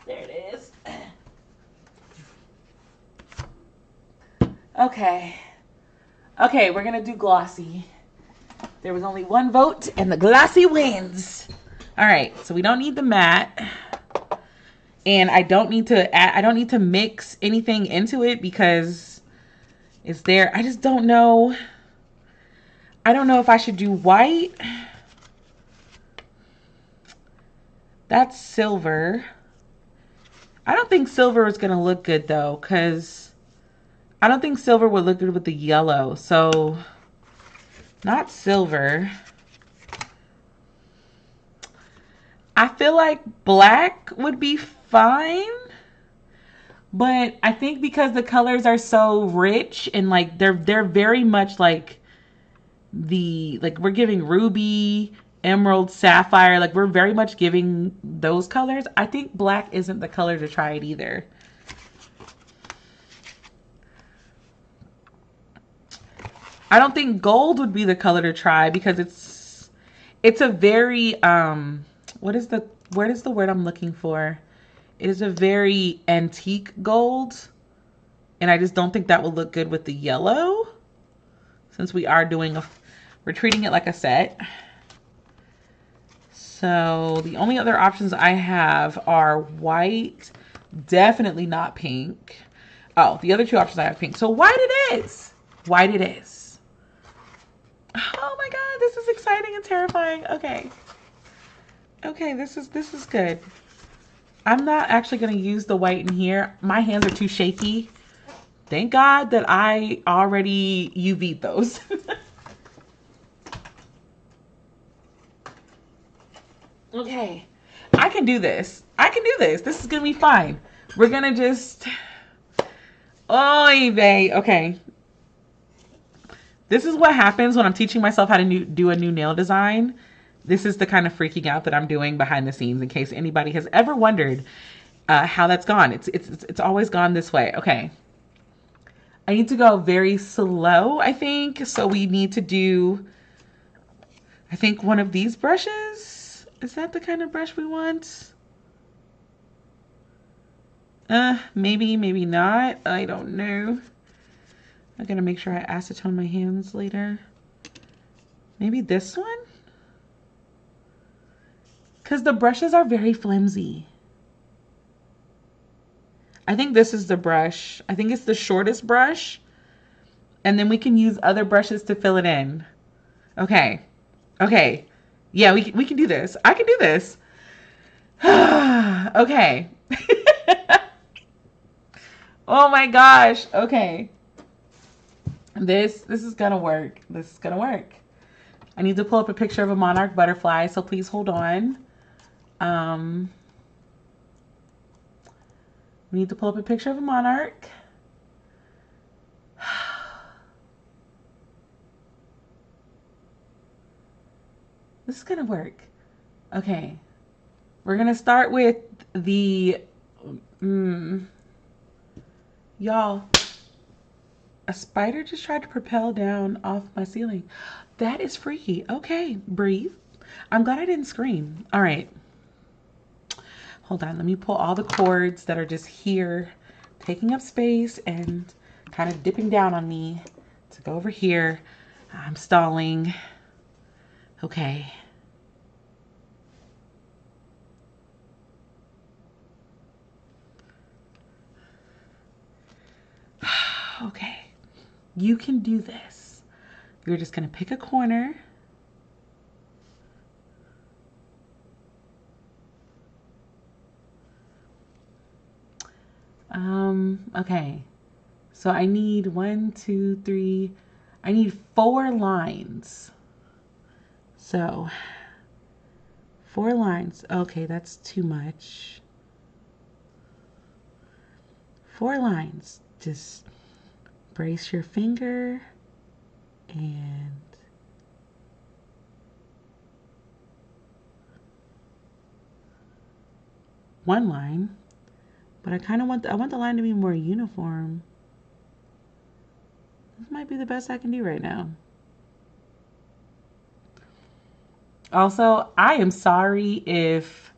There it is. Okay. Okay, we're gonna do glossy. There was only one vote, and the glossy wins. All right, so we don't need the matte, and I don't need to add. I don't need to mix anything into it because it's there. I just don't know. I don't know if I should do white. That's silver. I don't think silver is gonna look good though, because I don't think silver would look good with the yellow. So not silver. I feel like black would be fine. But I think because the colors are so rich and like they're very much like we're giving ruby, emerald, sapphire, like we're very much giving those colors. I think black isn't the color to try it either. I don't think gold would be the color to try because it's a very what is the word I'm looking for? It is a very antique gold, and I just don't think that will look good with the yellow since we are doing we're treating it like a set. So the only other options I have are white, definitely not pink. Oh, the other two options I have pink. So white it is. White it is. Oh my God, this is exciting and terrifying. Okay. Okay, this is good. I'm not actually going to use the white in here. My hands are too shaky. Thank God that I already UV'd those. Okay, I can do this. I can do this. This is going to be fine. We're going to just... Oy vey. Okay. This is what happens when I'm teaching myself how to do a new nail design. This is the kind of freaking out that I'm doing behind the scenes in case anybody has ever wondered how that's gone. It's always gone this way. Okay. I need to go very slow, I think. So we need to do, I think, one of these brushes. Is that the kind of brush we want? Maybe, maybe not. I don't know. I'm gonna make sure I acetone my hands later. Maybe this one? Because the brushes are very flimsy. I think this is the brush. I think it's the shortest brush. And then we can use other brushes to fill it in. Okay. Okay. Yeah, we can do this. I can do this. Okay. Oh my gosh. Okay. This is gonna work. This is gonna work. I need to pull up a picture of a monarch butterfly, so please hold on. We need to pull up a picture of a monarch. This is gonna work. Okay. We're gonna start with the y'all, a spider just tried to propel down off my ceiling. That is freaky. Okay, breathe. I'm glad I didn't scream. All right. Hold on, let me pull all the cords that are just here, taking up space and kind of dipping down on me to go over here. I'm stalling. Okay. Okay. You can do this. You're just going to pick a corner. Okay. So I need 1, 2, 3. I need 4 lines. So 4 lines. Okay, that's too much. 4 lines. Just brace your finger and one line. But I kind of want I want the line to be more uniform. This might be the best I can do right now. Also, I am sorry if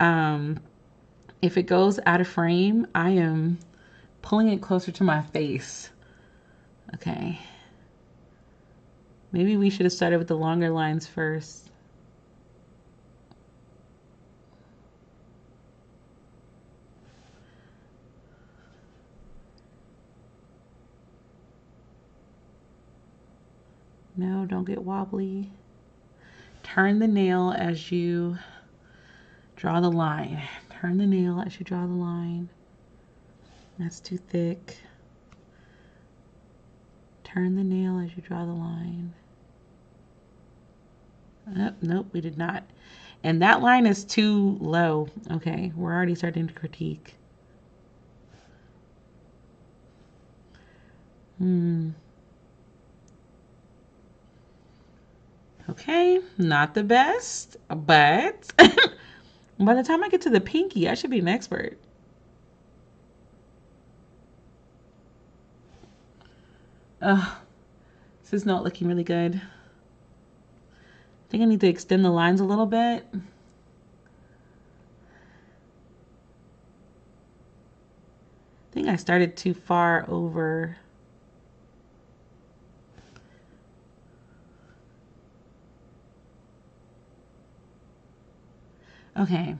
it goes out of frame. I am pulling it closer to my face. Okay. Maybe we should have started with the longer lines first. No, don't get wobbly. Turn the nail as you draw the line. Turn the nail as you draw the line. That's too thick. Turn the nail as you draw the line. Oh, nope, we did not. And that line is too low. Okay, we're already starting to critique. Okay, not the best, but by the time I get to the pinky, I should be an expert. This is not looking really good. I think I need to extend the lines a little bit. I think I started too far over. Okay.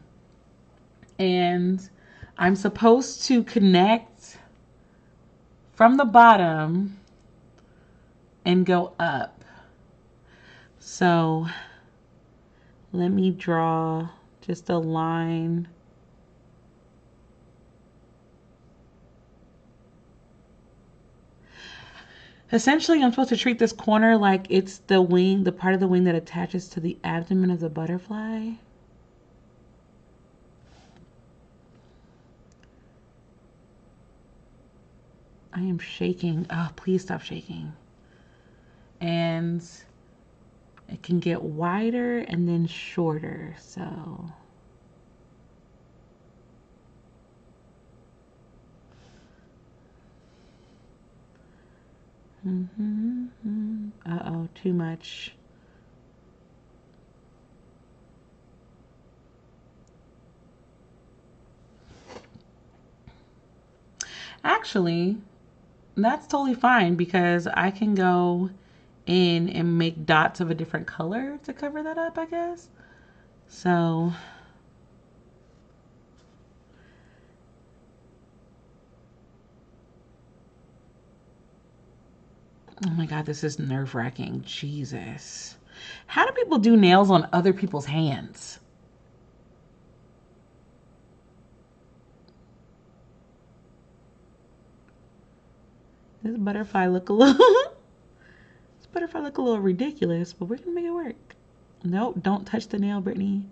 And I'm supposed to connect from the bottom and go up. So let me draw just a line. Essentially, I'm supposed to treat this corner like it's the wing, the part of the wing that attaches to the abdomen of the butterfly. I am shaking. Oh, please stop shaking. And it can get wider and then shorter. So uh-oh, too much. Actually, that's totally fine because I can go in and make dots of a different color to cover that up, I guess. So oh my God, this is nerve-wracking. Jesus. How do people do nails on other people's hands? This butterfly look a little this butterfly look a little ridiculous, but we're gonna make it work. Nope, don't touch the nail, Brittany.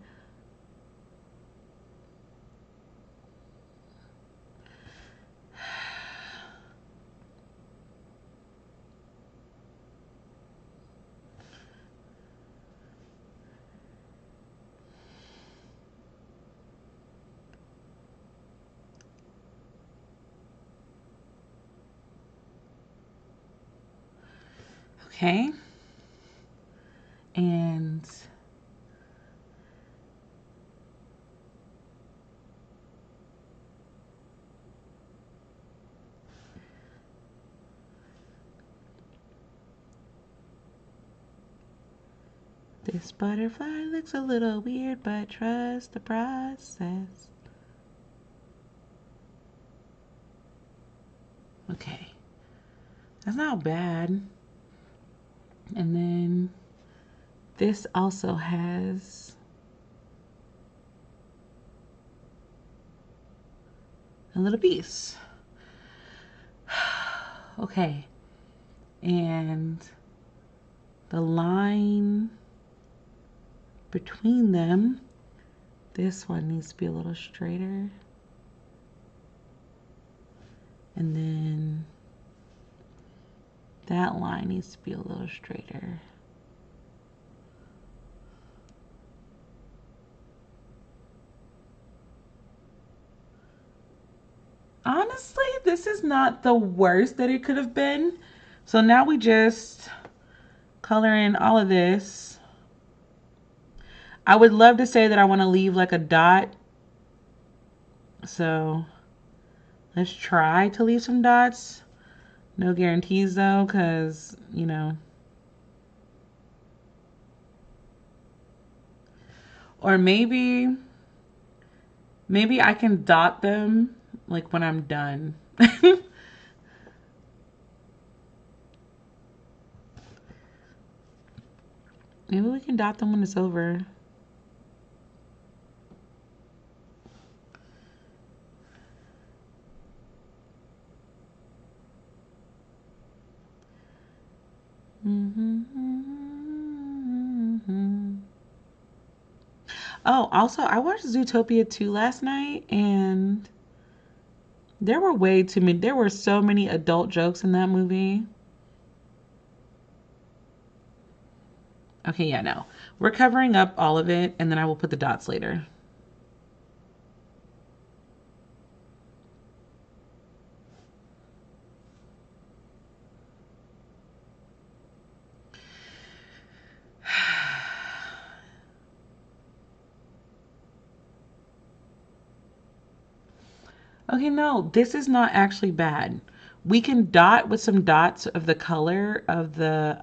Okay. And this butterfly looks a little weird, but trust the process. Okay. That's not bad. And then this also has a little piece. Okay. And the line between them This one needs to be a little straighter. And then that line needs to be a little straighter. Honestly, this is not the worst that it could have been. So now we just color in all of this. I would love to say that I want to leave like a dot. So let's try to leave some dots. No guarantees though, because, you know. Or maybe I can dot them like when I'm done. Maybe we can dot them when it's over. Oh, also, I watched Zootopia 2 last night, and there were way too many. There were so many adult jokes in that movie. Okay, yeah, no. We're covering up all of it, and then I will put the dots later. Okay, no, this is not actually bad. We can dot with some dots of the color of the,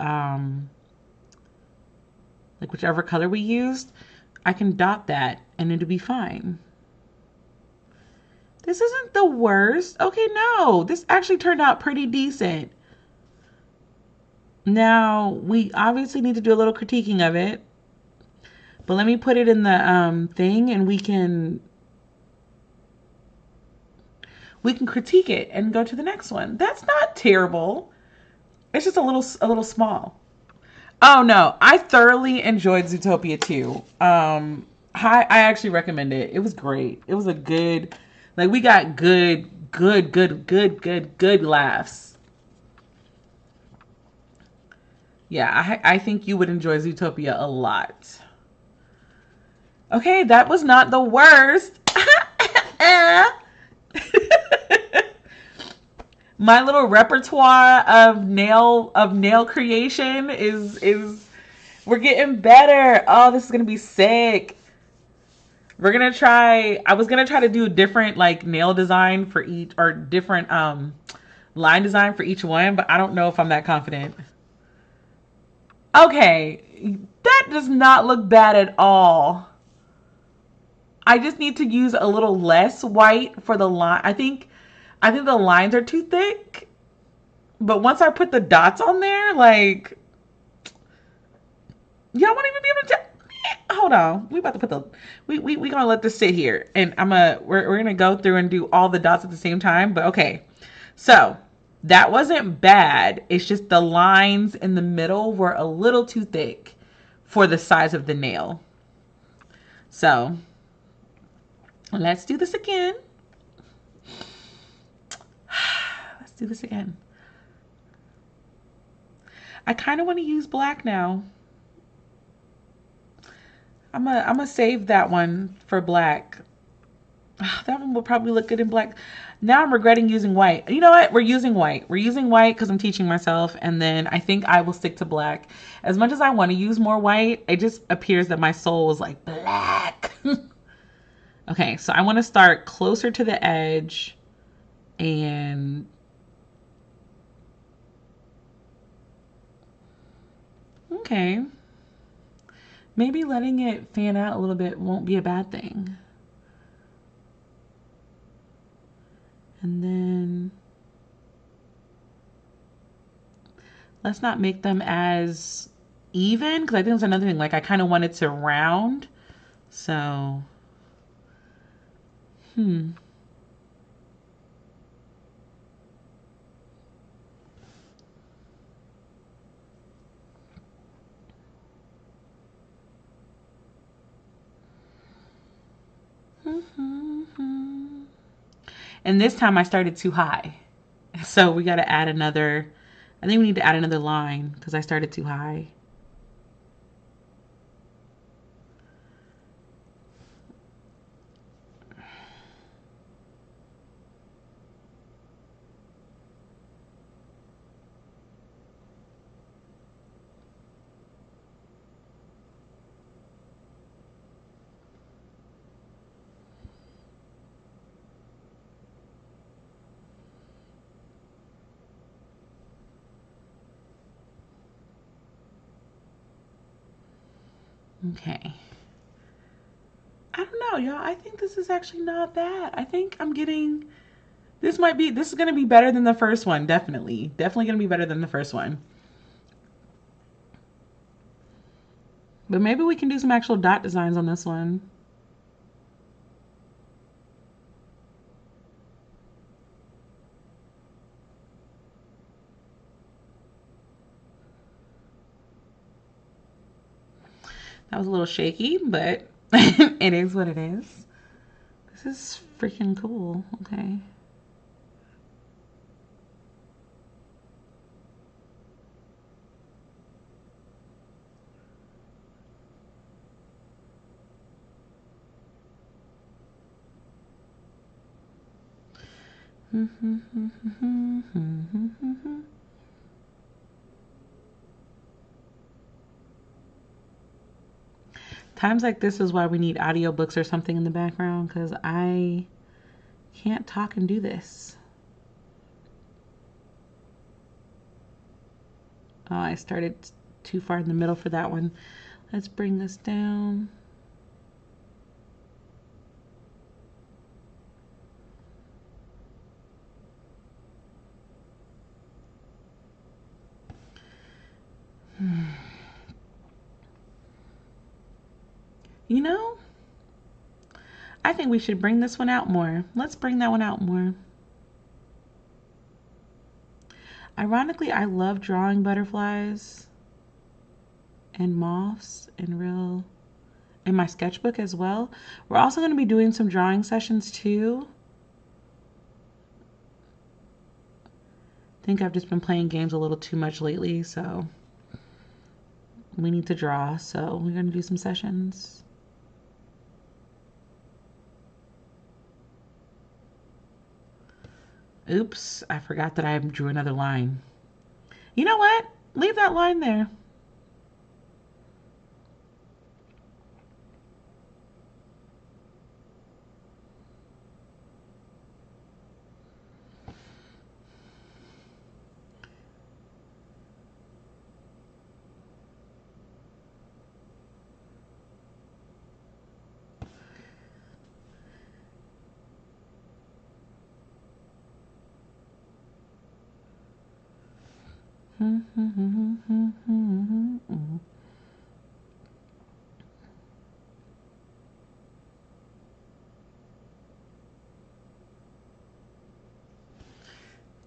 like whichever color we used. I can dot that and it'll be fine. This isn't the worst. Okay, no, this actually turned out pretty decent. Now, we obviously need to do a little critiquing of it. But let me put it in the thing and we can critique it and go to the next one. That's not terrible. It's just a little small. Oh no, I thoroughly enjoyed Zootopia 2. I actually recommend it. It was great. It was a good, like we got good laughs. Yeah, I think you would enjoy Zootopia a lot. Okay, that was not the worst. My little repertoire of nail creation is we're getting better. Oh, this is gonna be sick. We're gonna try. I was gonna try to do a different like nail design for each, or different line design for each one, but I don't know if I'm that confident. Okay, that does not look bad at all. I just need to use a little less white for the line. I think the lines are too thick. But once I put the dots on there, like, y'all won't even be able to tell. Hold on, we about to put the we gonna let this sit here, and we're gonna go through and do all the dots at the same time. But okay, so that wasn't bad. It's just the lines in the middle were a little too thick for the size of the nail. So let's do this again. Let's do this again. I kind of want to use black now. I'm gonna save that one for black. That one will probably look good in black. Now I'm regretting using white. You know what? We're using white. We're using white because I'm teaching myself, and then I think I will stick to black. As much as I want to use more white, it just appears that my soul is like black. Okay, so I want to start closer to the edge and okay. Maybe letting it fan out a little bit won't be a bad thing. And then let's not make them as even, because I think that's another thing. Like I kind of want it to round. So, And this time I started too high. So we got to add another, I think we need to add another line because I started too high. Okay. I don't know, y'all. I think this is actually not bad. I think I'm getting, this is going to be better than the first one. Definitely. Definitely going to be better than the first one. But maybe we can do some actual dot designs on this one. That was a little shaky, but it is what it is. This is freaking cool. Okay. Times like this is why we need audiobooks or something in the background, because I can't talk and do this. Oh, I started too far in the middle for that one. Let's bring this down. You know, I think we should bring this one out more. Let's bring that one out more. Ironically, I love drawing butterflies and moths in my sketchbook as well. We're also going to be doing some drawing sessions too. I think I've just been playing games a little too much lately, so we need to draw. So we're going to do some sessions. Oops, I forgot that I drew another line. You know what? Leave that line there.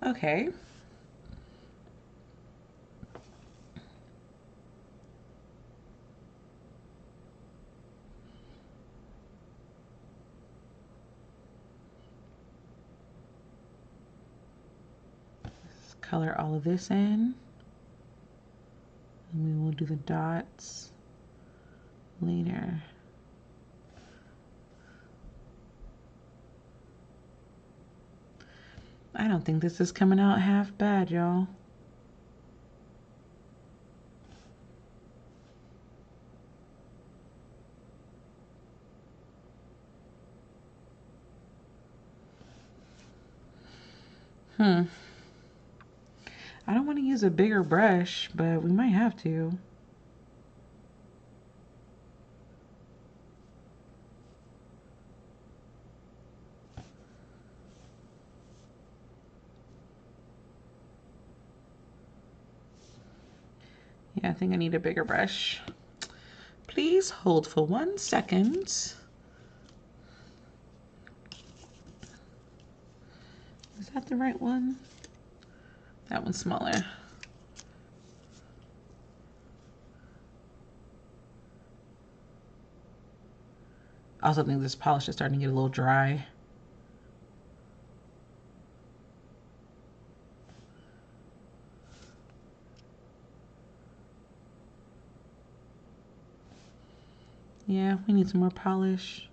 Okay. Let's color all of this in. And we will do the dots later. I don't think this is coming out half bad, y'all. I don't want to use a bigger brush, but we might have to. Yeah, I think I need a bigger brush. Please hold for 1 second. Is that the right one? That one's smaller. I also think this polish is starting to get a little dry. Yeah, we need some more polish.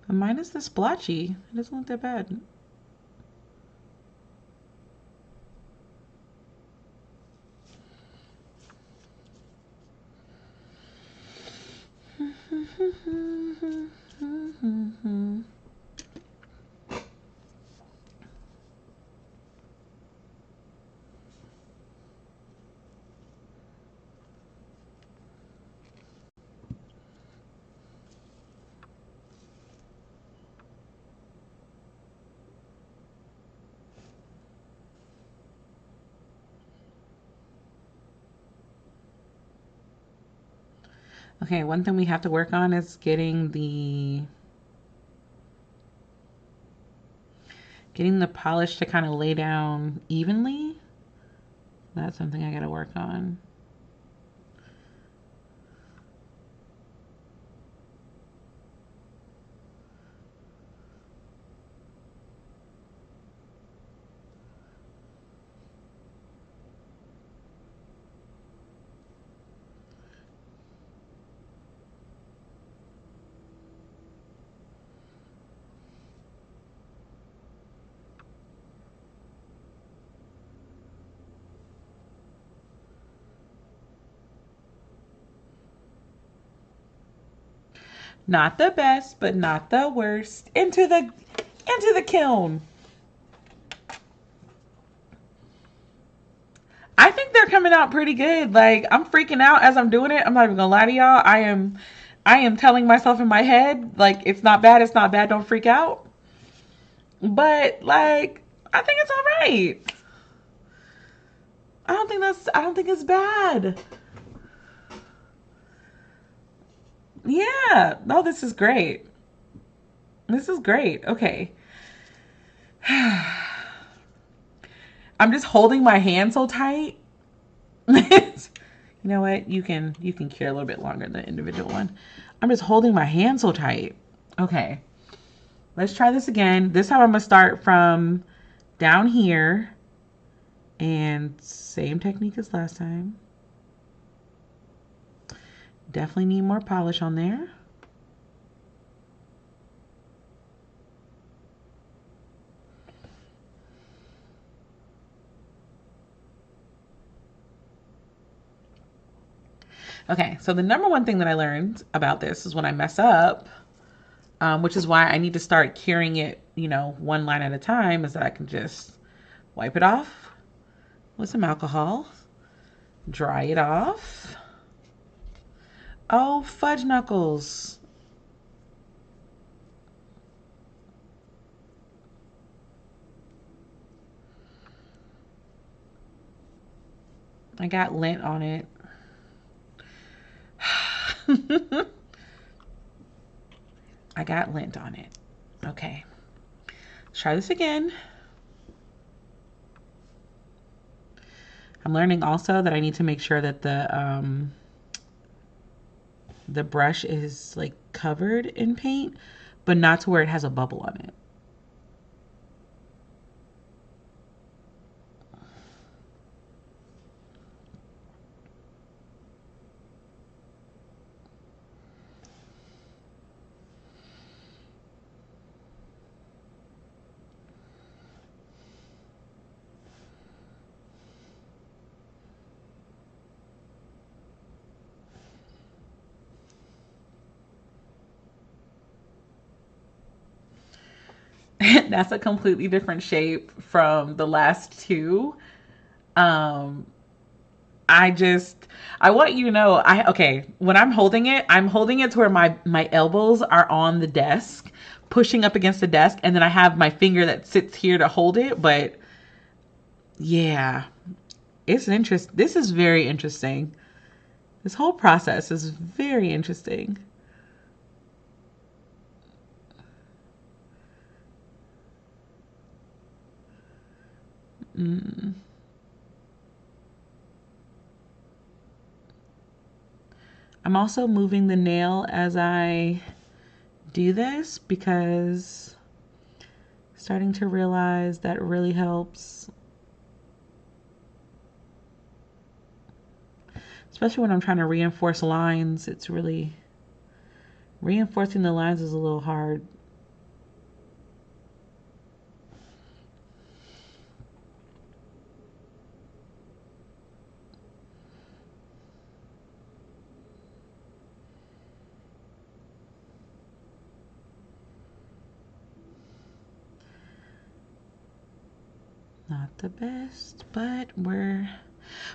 But mine is this splotchy. It doesn't look that bad. Okay, one thing we have to work on is getting the polish to kind of lay down evenly. That's something I gotta work on. Not the best, but not the worst. Into the kiln. I think they're coming out pretty good. Like, I'm freaking out as I'm doing it. I'm not even gonna lie to y'all. I am telling myself in my head, like, it's not bad, don't freak out. But like, I think it's all right. I don't think it's bad. Yeah. No, this is great. This is great. Okay. I'm just holding my hand so tight. You know what? You can cure a little bit longer than the individual one. I'm just holding my hand so tight. Okay. Let's try this again. This time I'm going to start from down here. And same technique as last time. Definitely need more polish on there. Okay, so the number one thing that I learned about this is when I mess up, which is why I need to start curing it, you know, one line at a time, is that I can just wipe it off with some alcohol, dry it off. Oh, fudge knuckles. I got lint on it. I got lint on it. Okay. Let's try this again. I'm learning also that I need to make sure that the brush is like covered in paint, but not to where it has a bubble on it. That's a completely different shape from the last two. Um, I want you to know, okay, when I'm holding it to where my elbows are on the desk, pushing up against the desk, and then I have my finger that sits here to hold it. But yeah, it's interesting. This is very interesting. This whole process is very interesting. Mm. I'm also moving the nail as I do this because I'm starting to realize that really helps especially when I'm trying to reinforce lines. It's really, reinforcing the lines is a little hard. Not the best, but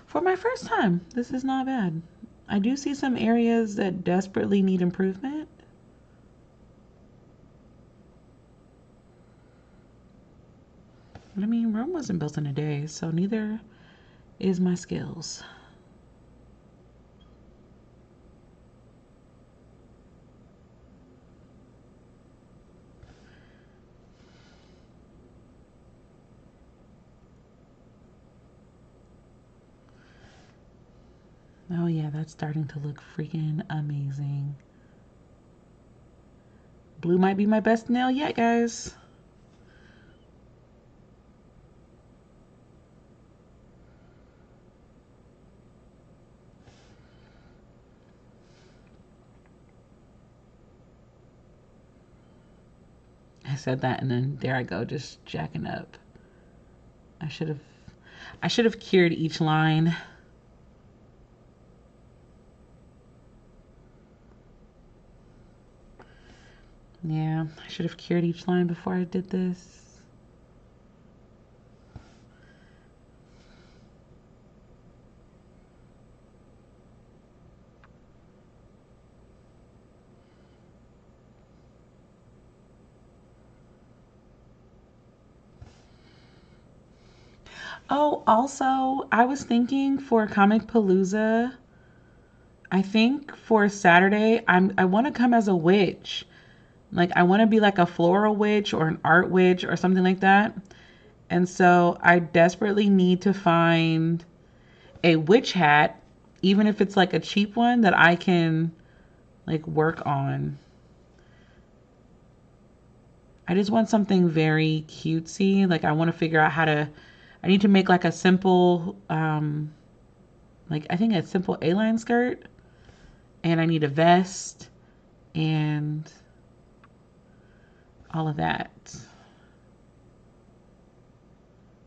for my first time, this is not bad. I do see some areas that desperately need improvement. But I mean, Rome wasn't built in a day, so neither is my skills. Oh yeah, that's starting to look freaking amazing. Blue might be my best nail yet, guys. I said that and then there I go, just jacking up. I should have cured each line. Yeah, I should have cured each line before I did this. Oh, also, I was thinking for Comic Palooza, I think for Saturday, I want to come as a witch. Like I want to be like a floral witch or an art witch or something like that. And so I desperately need to find a witch hat, even if it's like a cheap one that I can like work on. I just want something very cutesy. Like I want to figure out I need to make like a simple, like I think a simple A-line skirt, and I need a vest and all of that.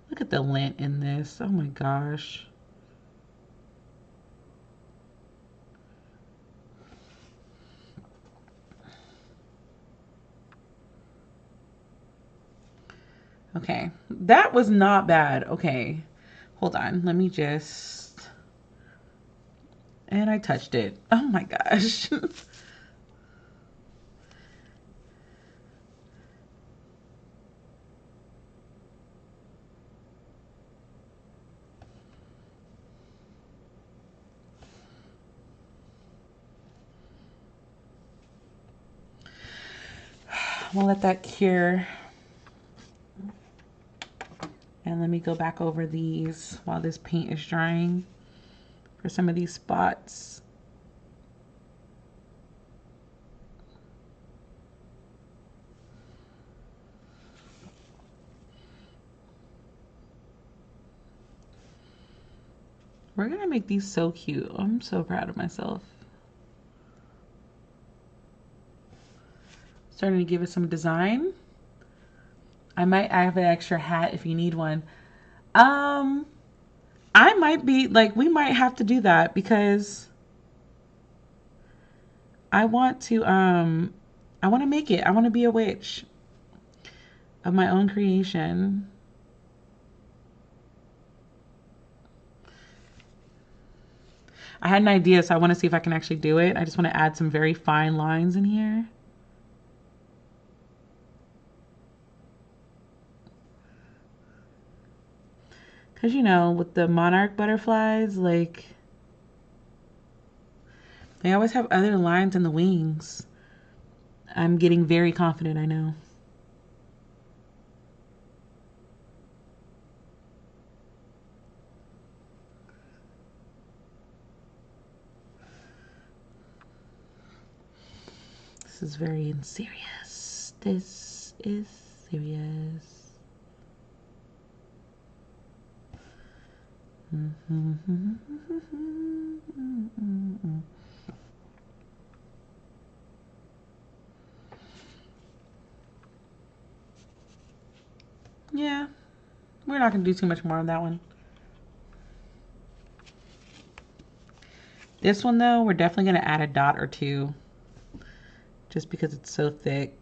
Look at the lint in this. Oh my gosh. Okay, that was not bad. Okay, hold on. Let me just... And I touched it. Oh my gosh. I'm gonna let that cure. And let me go back over these while this paint is drying for some of these spots. We're gonna make these so cute. I'm so proud of myself. Starting to give it some design. I might have an extra hat if you need one. I might be like, we might have to do that because I want to make it. I want to be a witch of my own creation. I had an idea, so I want to see if I can actually do it. I just want to add some very fine lines in here. Because, you know, with the monarch butterflies, like, they always have other lines in the wings. I'm getting very confident, I know. This is very serious. This is serious. we're not going to do too much more on that one. This one, though, we're definitely going to add a dot or two just because it's so thick.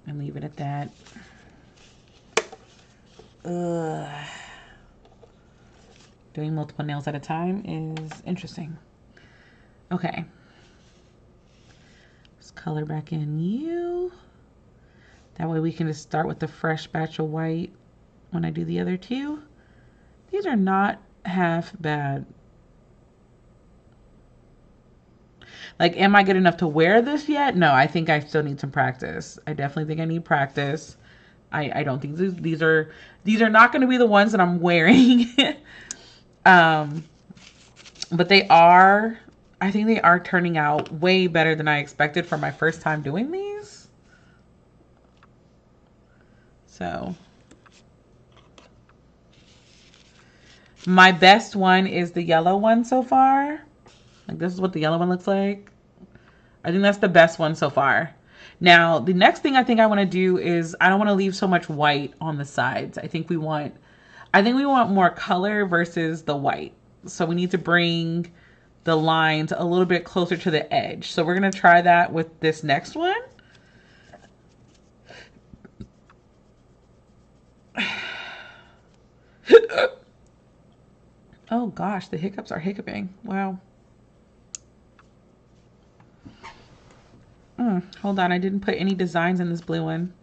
And leave it at that. Ugh. Doing multiple nails at a time is interesting. Okay. Let's color back in you. That way we can just start with the fresh batch of white when I do the other two. These are not half bad. Like, am I good enough to wear this yet? No, I think I still need some practice. I definitely think I need practice. I don't think these are not going to be the ones that I'm wearing. But they are, I think they are turning out way better than I expected for my first time doing these. So my best one is the yellow one so far. Like, this is what the yellow one looks like. I think that's the best one so far. Now, the next thing I think I want to do is I don't want to leave so much white on the sides. I think we want more color versus the white. So we need to bring the lines a little bit closer to the edge. So we're going to try that with this next one. Oh gosh, the hiccups are hiccuping. Wow. Hold on, I didn't put any designs in this blue one.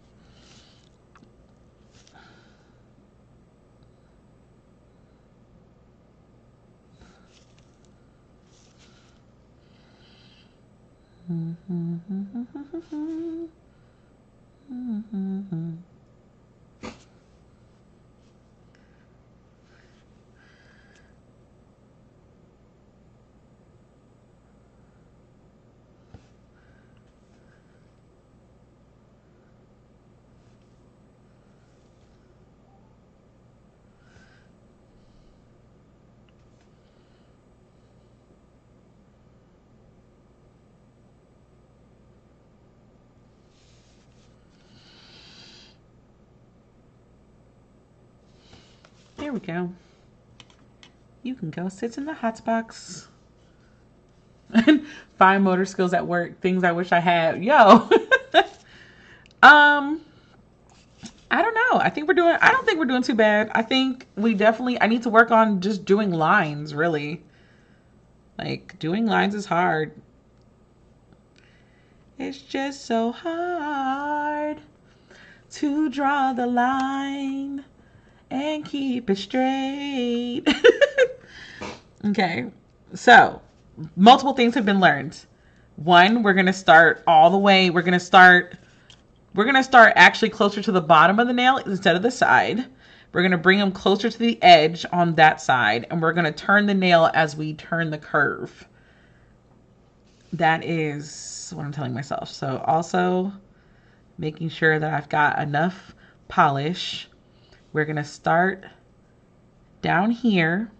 There we go. You can go sit in the hot box. Fine motor skills at work. Things I wish I had. Yo. I don't know. I don't think we're doing too bad. I think I need to work on just doing lines, really. Like, doing lines is hard. It's just so hard to draw the line and keep it straight. Okay, so multiple things have been learned. One, we're going to start all the way. We're going to start actually closer to the bottom of the nail instead of the side. We're going to bring them closer to the edge on that side, and we're going to turn the nail as we turn the curve. That is what I'm telling myself. So also making sure that I've got enough polish. We're going to start down here.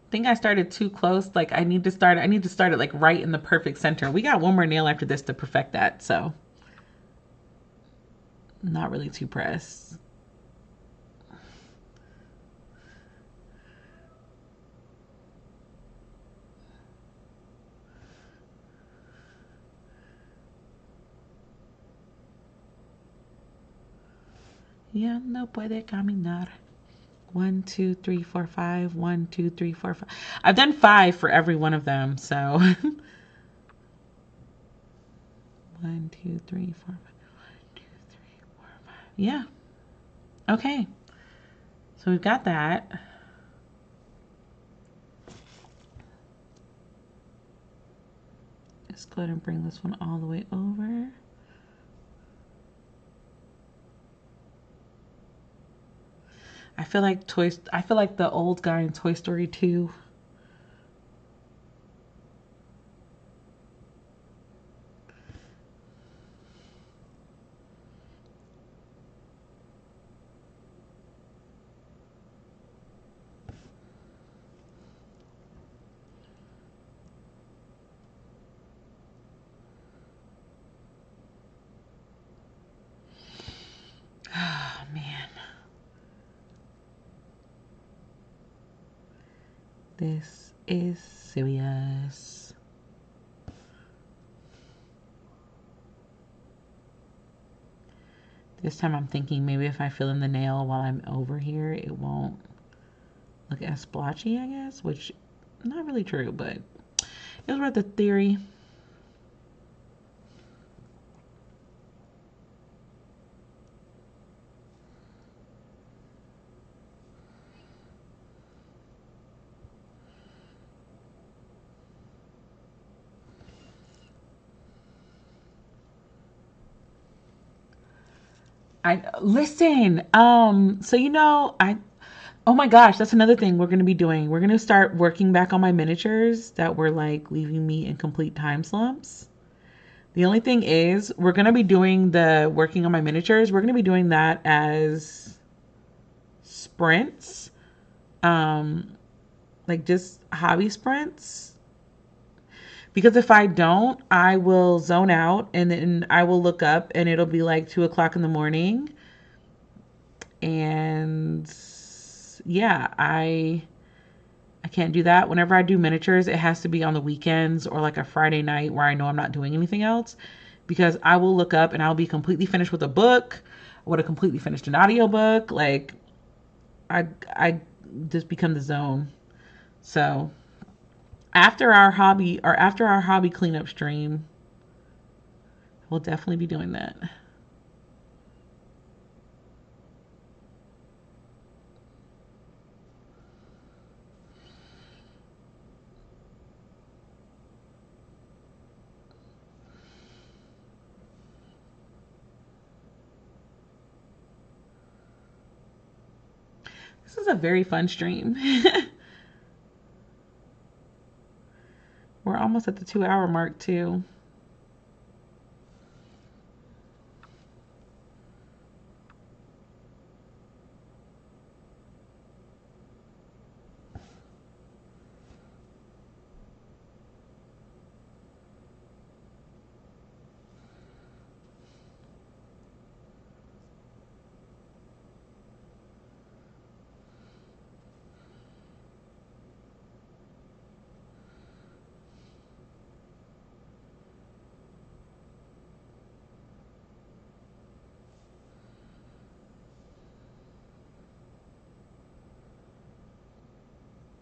I think I started too close. Like, I need to start it like right in the perfect center. We got one more nail after this to perfect that, so not really too pressed. Ya no puede caminar. 1, 2, 3, 4, 5. 1, 2, 3, 4, 5. I've done 5 for every one of them, so 1, 2, 3, 4, 5. 1, 2, 3, 4, 5. Yeah. Okay. So we've got that. Let's go ahead and bring this one all the way over. I feel like the old guy in Toy Story 2. Oh man. This is serious. This time I'm thinking maybe if I fill in the nail while I'm over here, it won't look as splotchy, I guess, which not really true, but it was worth the theory. I listen. So oh my gosh, that's another thing we're gonna be doing. We're gonna start working back on my miniatures that were like leaving me in complete time slumps. The only thing is, we're gonna be doing the working on my miniatures. We're gonna be doing that as sprints, like just hobby sprints. Because if I don't, I will zone out and then I will look up and it'll be like 2 o'clock in the morning. And yeah, I can't do that. Whenever I do miniatures, it has to be on the weekends or like a Friday night where I know I'm not doing anything else, because I will look up and I'll be completely finished with a book. I would have completely finished an audiobook. Like I just become the zone. So after our hobby cleanup stream, we'll definitely be doing that. This is a very fun stream. We're almost at the 2 hour mark too.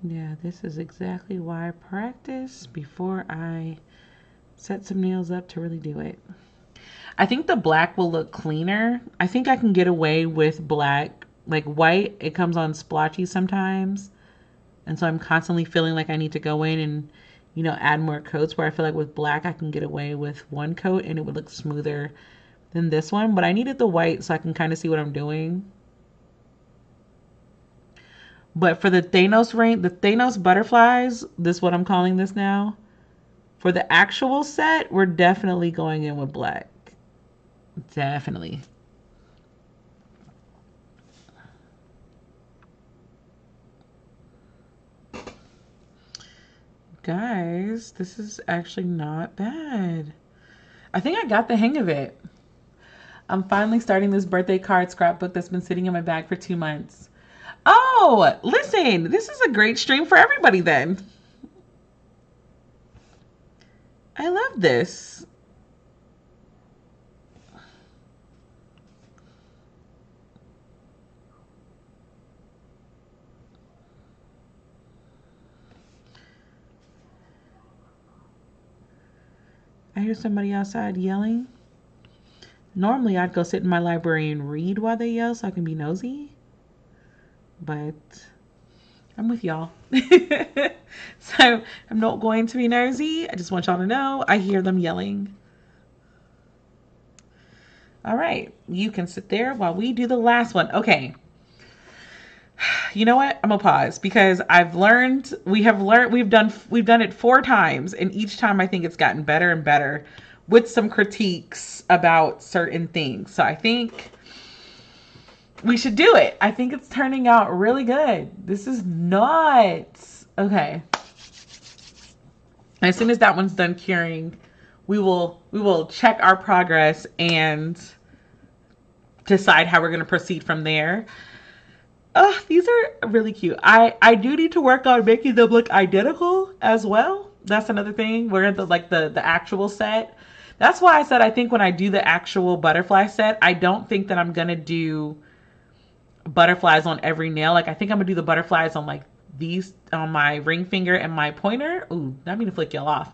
Yeah, this is exactly why I practice before I set some nails up to really do it. I think the black will look cleaner. I think I can get away with black. Like white, it comes on splotchy sometimes. And so I'm constantly feeling like I need to go in and, add more coats, where I feel like with black I can get away with one coat and it would look smoother than this one. But I needed the white so I can kind of see what I'm doing. But for the Thanos butterflies, this is what I'm calling this now. For the actual set, we're definitely going in with black. Definitely. Guys, this is actually not bad. I think I got the hang of it. I'm finally starting this birthday card scrapbook that's been sitting in my bag for 2 months. Oh, listen, this is a great stream for everybody then. I love this. I hear somebody outside yelling. Normally, I'd go sit in my library and read while they yell so I can be nosy. But I'm with y'all. So I'm not going to be nosy. I just want y'all to know I hear them yelling. All right. You can sit there while we do the last one. Okay. You know what? I'm gonna pause because we've done it 4 times, and each time I think it's gotten better and better with some critiques about certain things. So I think we should do it. I think it's turning out really good. This is nuts. Okay. As soon as that one's done curing, we will check our progress and decide how we're going to proceed from there. These are really cute. I do need to work on making them look identical as well. That's another thing. We're at the actual set. That's why I said I think when I do the actual butterfly set, I don't think that I'm gonna do butterflies on every nail. Like I think I'm gonna do the butterflies on like these on my ring finger and my pointer. Ooh, not mean to flick y'all off.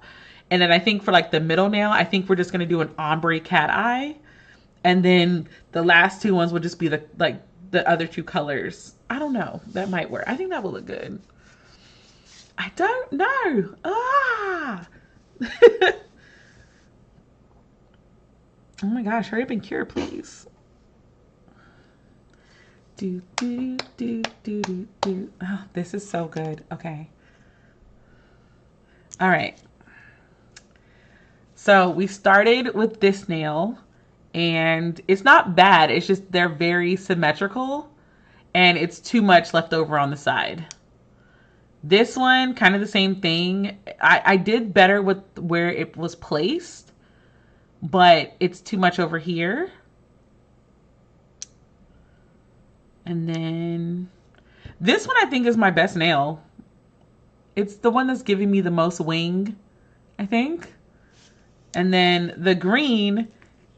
And then I think for like the middle nail, I think we're just gonna do an ombre cat eye. And then the last 2 ones will just be the other 2 colors. I don't know. That might work. I think that will look good. I don't know. Oh my gosh, hurry up and cure, please. Do, do, do, do, do, do. Oh, this is so good. Okay. All right. So we started with this nail, and it's not bad. It's just they're very symmetrical, and it's too much left over on the side. This one, kind of the same thing. I did better with where it was placed, but it's too much over here. And then this one I think is my best nail. It's the one that's giving me the most wing, I think. And then the green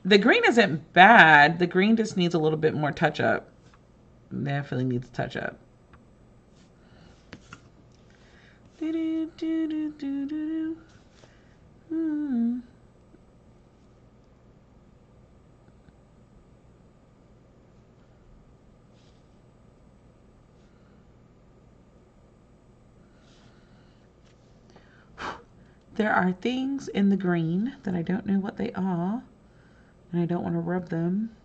isn't bad. The green just needs a little bit more touch up. Definitely needs touch up. There are things in the green that I don't know what they are, and I don't want to rub them.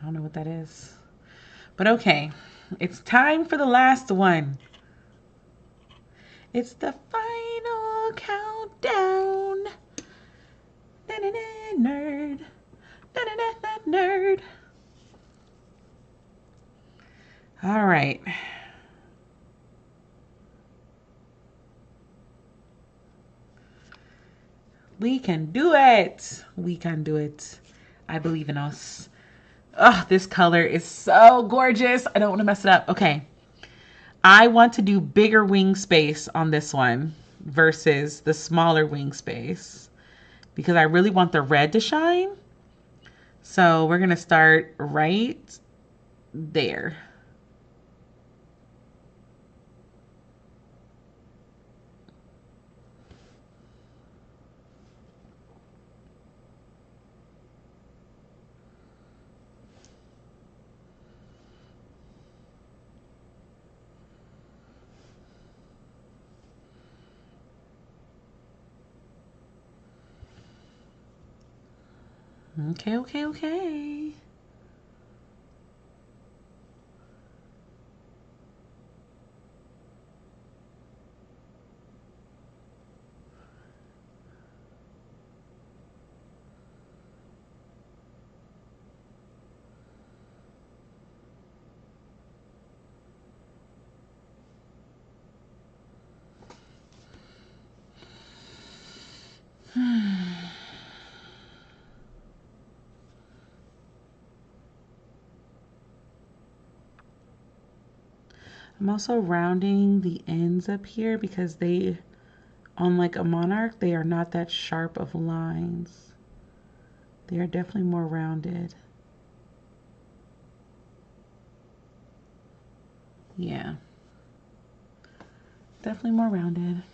I don't know what that is. But okay, it's time for the last one. It's the final countdown. Nerd. Nerd. All right. We can do it. We can do it. I believe in us. Oh, this color is so gorgeous. I don't want to mess it up. Okay. I want to do bigger wing space on this one versus the smaller wing space because I really want the red to shine. So we're going to start right there. Okay. I'm also rounding the ends up here because they, on like a monarch, they are not that sharp of lines. They are definitely more rounded. Yeah. Definitely more rounded.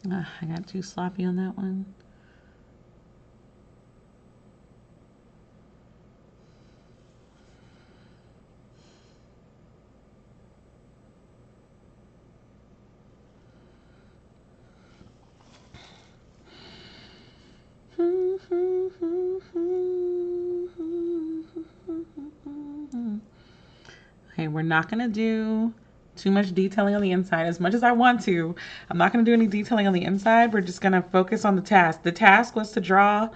I got too sloppy on that one. Okay, we're not going to do too much detailing on the inside as much as I want to. I'm not going to do any detailing on the inside. We're just going to focus on the task. The task was to draw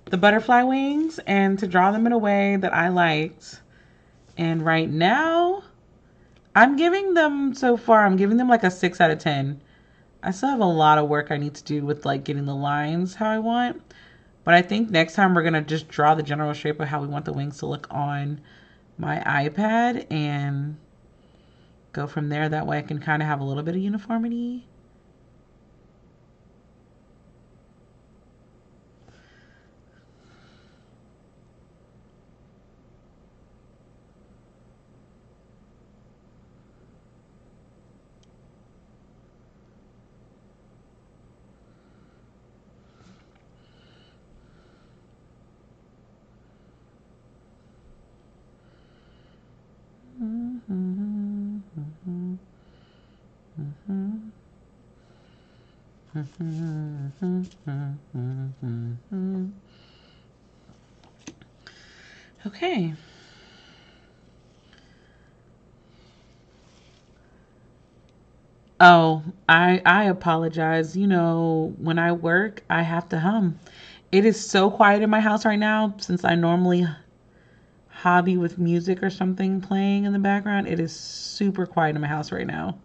the butterfly wings and to draw them in a way that I liked. And right now, I'm giving them, so far, I'm giving them like a 6 out of 10. I still have a lot of work I need to do with like getting the lines how I want. But I think next time we're going to just draw the general shape of how we want the wings to look on my iPad and go from there. That way I can kind of have a little bit of uniformity. Okay. Oh, I apologize. You know, when I work, I have to hum. It is so quiet in my house right now since I normally hobby with music or something playing in the background. It is super quiet in my house right now.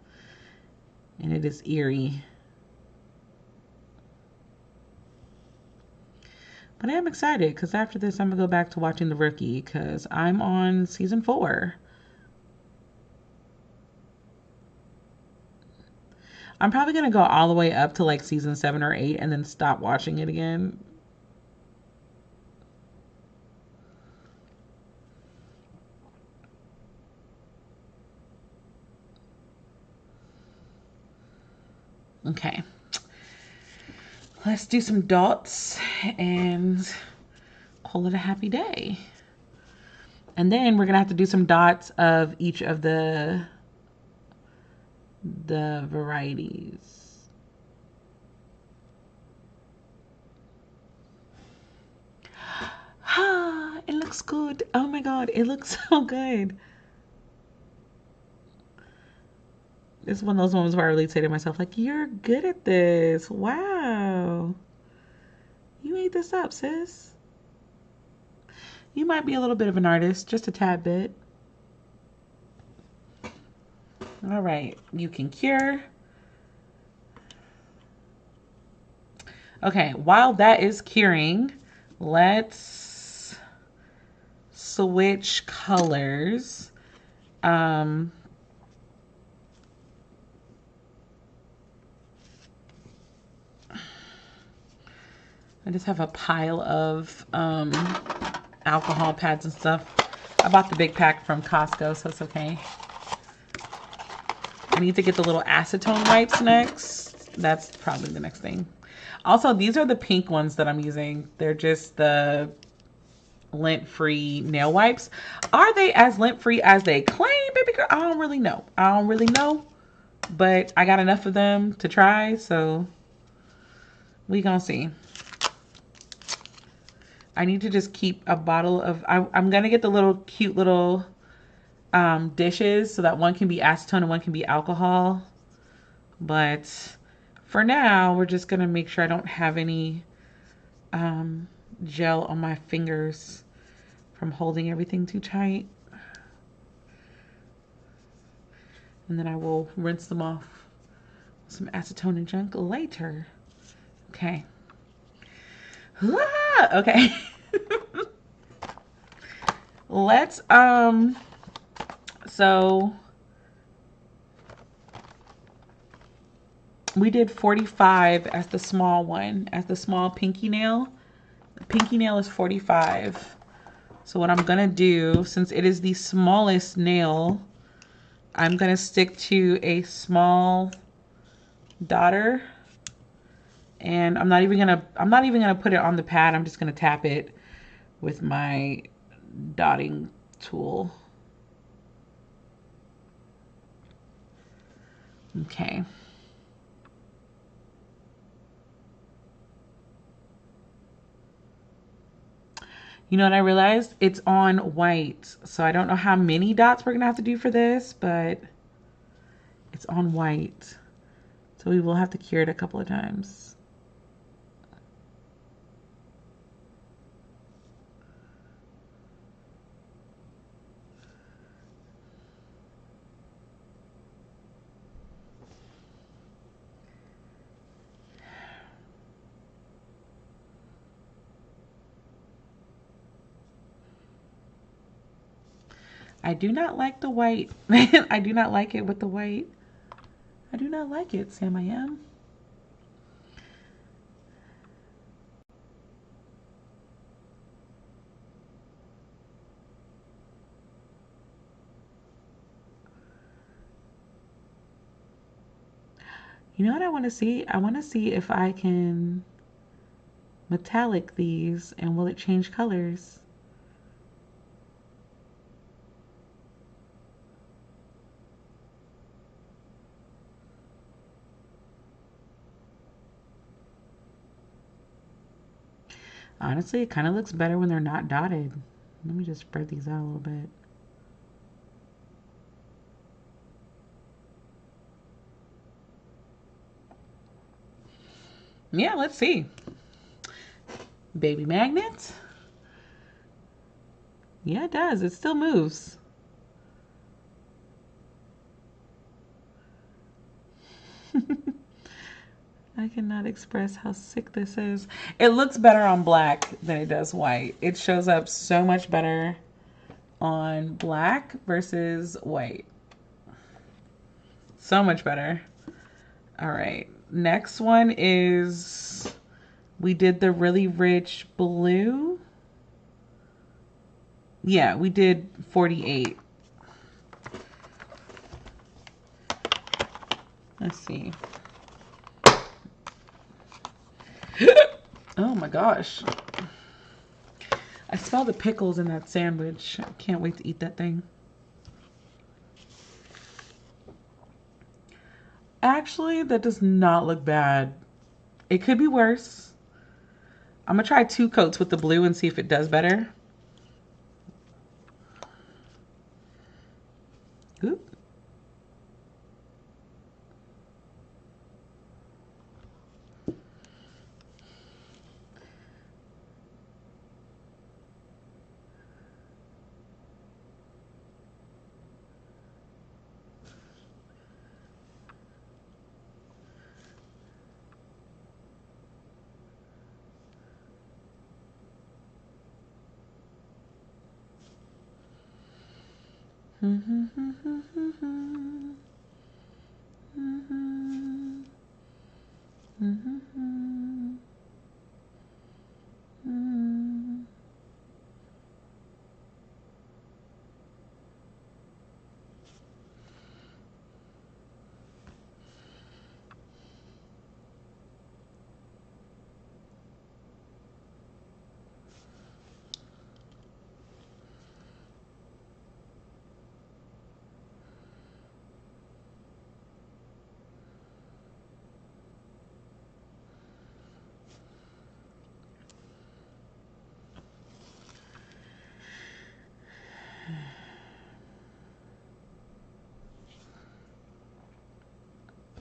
And it is eerie. But I am excited because after this, I'm going to go back to watching The Rookie because I'm on season 4. I'm probably going to go all the way up to like season 7 or 8 and then stop watching it again. Okay. Let's do some dots and call it a happy day. And then we're going to have to do some dots of each of the varieties. Ah, it looks good. Oh my God, it looks so good. It's one of those moments where I really say to myself, like, you're good at this. Wow. You ate this up, sis. You might be a little bit of an artist, just a tad bit. All right, you can cure. Okay, while that is curing, let's switch colors. I just have a pile of alcohol pads and stuff. I bought the big pack from Costco, so it's okay. I need to get the little acetone wipes next. That's probably the next thing. Also, these are the pink ones that I'm using. They're just the lint-free nail wipes. Are they as lint-free as they claim, baby girl? I don't really know. I don't really know. But I got enough of them to try, so we gonna see. I need to just keep a bottle of, I'm gonna get the little cute little dishes so that one can be acetone and one can be alcohol. But for now, we're just going to make sure I don't have any gel on my fingers from holding everything too tight. And then I will rinse them off with some acetone and junk later. Okay. Okay. Let's, so we did 45 as the small one, as the small pinky nail. The pinky nail is 45. So what I'm gonna do, since it is the smallest nail, I'm gonna stick to a small dotter, and I'm not even gonna put it on the pad. I'm just gonna tap it with my dotting tool. Okay. You know what I realized? It's on white. So I don't know how many dots we're gonna have to do for this, but it's on white. So we will have to cure it a couple of times. I do not like the white. I do not like it with the white. I do not like it, Sam I am. You know what I want to see? I want to see if I can metallic these and will it change colors? Honestly, it kind of looks better when they're not dotted. Let me just spread these out a little bit. Yeah, let's see. Baby magnet. Yeah, it does. It still moves. I cannot express how sick this is. It looks better on black than it does white. It shows up so much better on black versus white. So much better. All right. Next one is, we did the really rich blue. Yeah, we did 48. Let's see. Oh my gosh. I smell the pickles in that sandwich. I can't wait to eat that thing. Actually, that does not look bad. It could be worse. I'm gonna try 2 coats with the blue and see if it does better. Oop.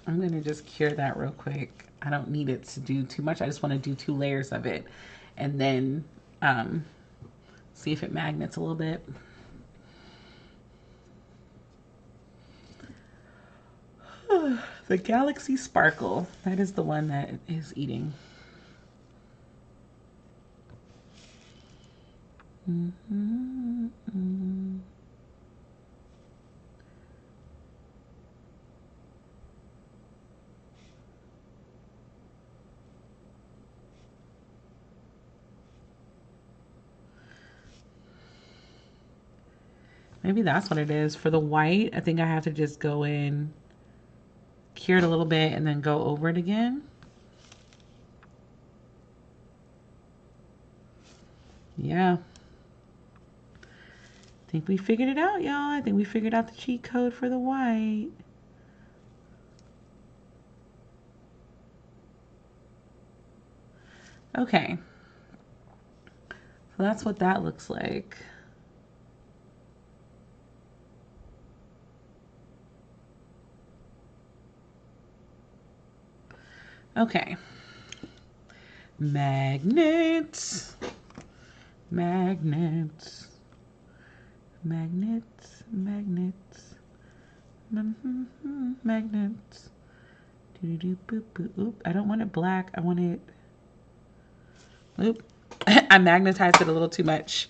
I'm going to just cure that real quick. I don't need it to do too much. I just want to do 2 layers of it and then see if it magnets a little bit. The Galaxy Sparkle. That is the one that is eating. Maybe that's what it is. For the white, I think I have to just go in, cure it a little bit, and then go over it again. Yeah. I think we figured it out, y'all. I think we figured out the cheat code for the white. Okay. So that's what that looks like. Okay. Magnets. Magnets. Magnets. Magnets. Magnets. Oop, I don't want it black. I want it... Oop. I magnetized it a little too much.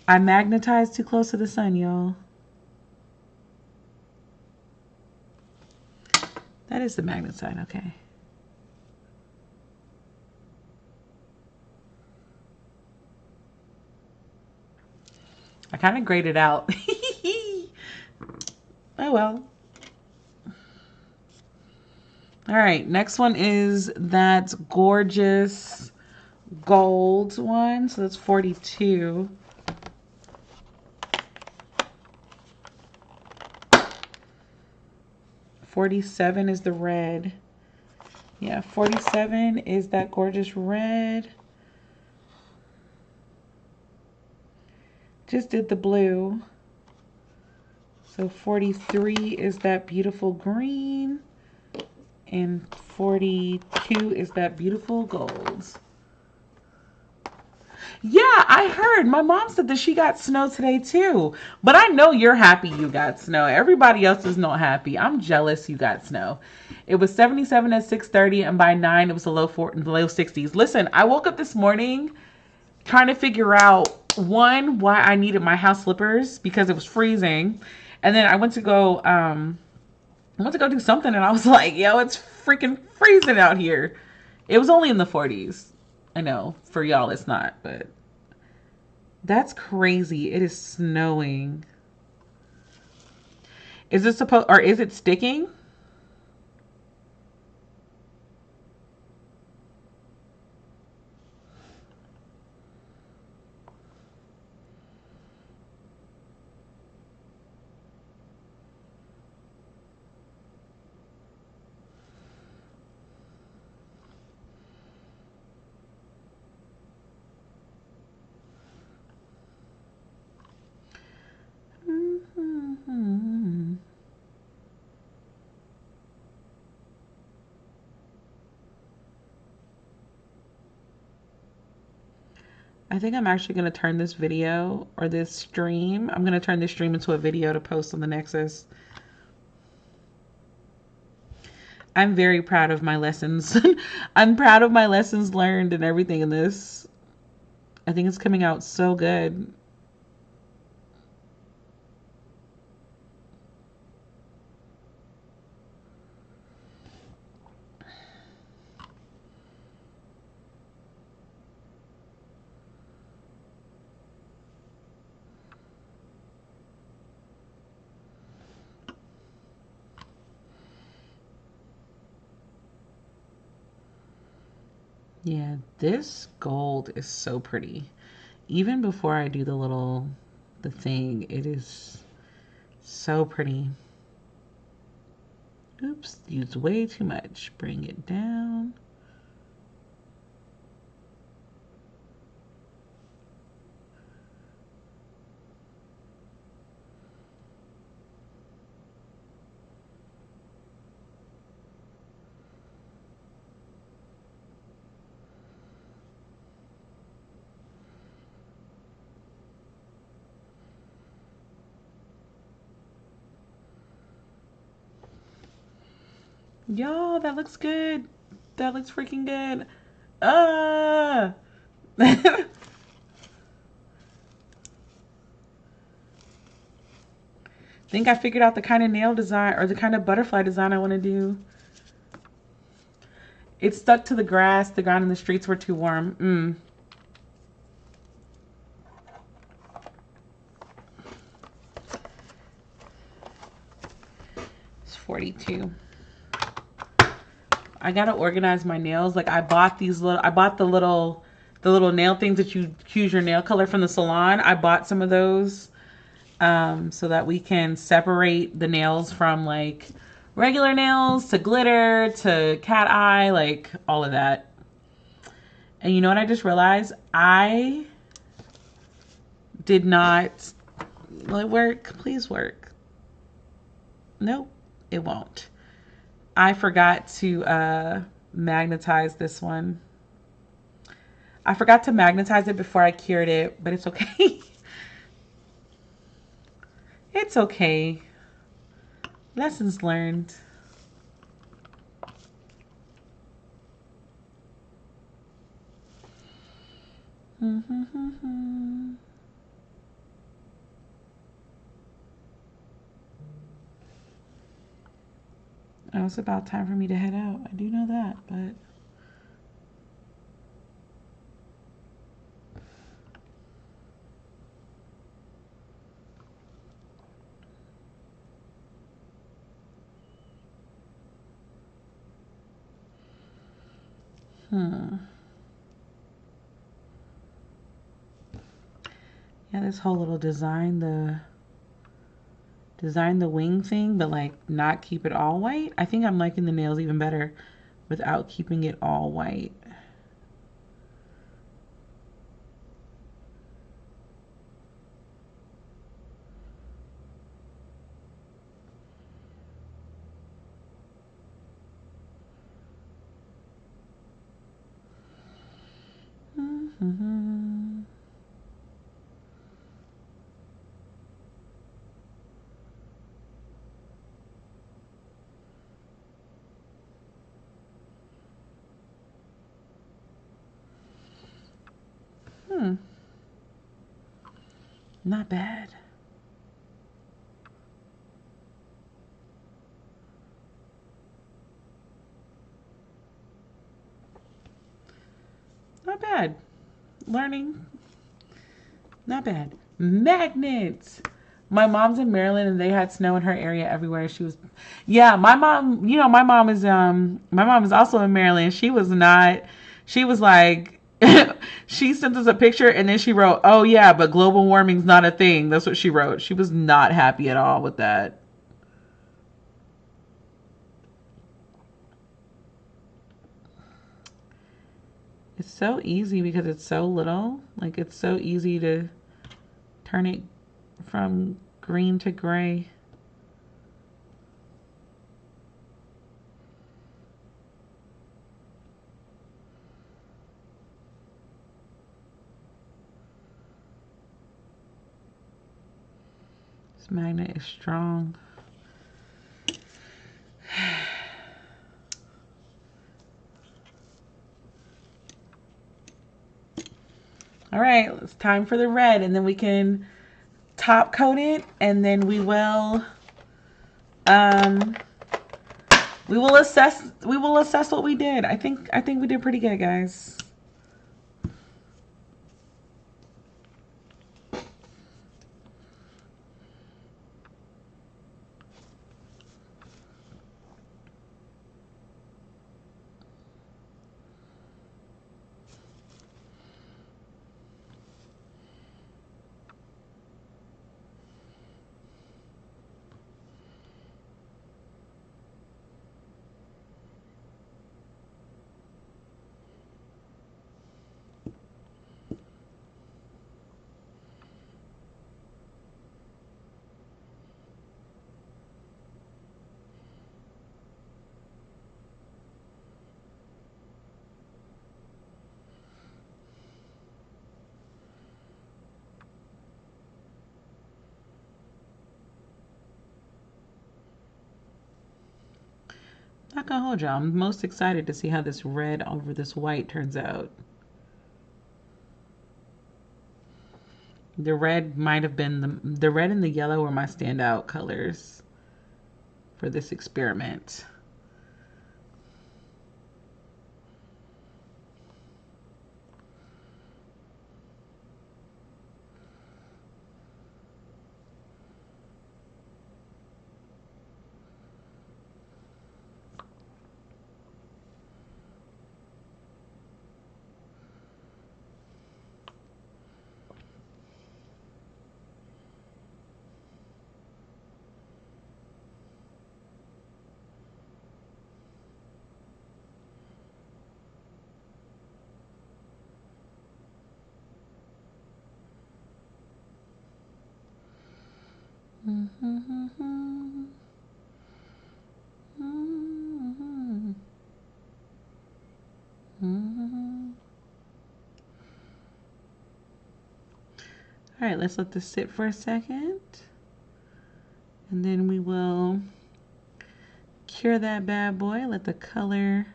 I magnetized too close to the sun, y'all. That is the magnet side, okay. I kind of grayed it out. Oh well. All right, next one is that gorgeous gold one. So that's 42. $47 is the red. Yeah, $47 is that gorgeous red. Just did the blue. So $43 is that beautiful green. And $42 is that beautiful gold. Yeah, I heard. My mom said that she got snow today too. But I know you're happy you got snow. Everybody else is not happy. I'm jealous you got snow. It was 77 at 6:30, and by 9 it was the low 60s. Listen, I woke up this morning trying to figure out, one, why I needed my house slippers because it was freezing. And then I went to go do something, and I was like, yo, it's freaking freezing out here. It was only in the 40s. I know, for y'all it's not, but that's crazy. It is snowing. Is it supposed, or is it sticking? I think I'm actually going to turn this video, or this stream, I'm going to turn this stream into a video to post on the Nexus. I'm very proud of my lessons. I'm proud of my lessons learned and everything in this. I think it's coming out so good. Yeah, this gold is so pretty. Even before I do the thing, it is so pretty. Oops, used way too much. Bring it down. Y'all, that looks good. That looks freaking good. Ah. Think I figured out the kind of nail design or the kind of butterfly design I want to do. It stuck to the grass. The ground in the streets were too warm. It's 42. I gotta organize my nails. Like I bought the little nail things that you choose your nail color from the salon. I bought some of those so that we can separate the nails from like regular nails to glitter to cat eye, like all of that. And you know what I just realized? I did not. Will it work? Please work. Nope, it won't. I forgot to magnetize this one. I forgot to magnetize it before I cured it, but it's okay. It's okay. Lessons learned. Oh, it's about time for me to head out. I do know that, but yeah, this whole little design the wing thing, but like not keep it all white. I think I'm liking the nails even better without keeping it all white. Not bad. Not bad. Learning. Not bad. Magnets. My mom's in Maryland and they had snow in her area everywhere. She was, yeah, my mom, you know, my mom is also in Maryland. She was not, she was like, she sent us a picture and then she wrote, oh yeah, but global warming's not a thing. That's what she wrote. She was not happy at all with that. It's so easy because it's so little. Like it's so easy to turn it from green to gray. This magnet is strong. All right, it's time for the red, and then we can top coat it, and then we will assess what we did. I think we did pretty good, guys. Not gonna hold you. I'm most excited to see how this red over this white turns out. The red might have been the red and the yellow were my standout colors for this experiment. All right, let's let this sit for a second. And then we will cure that bad boy, let the color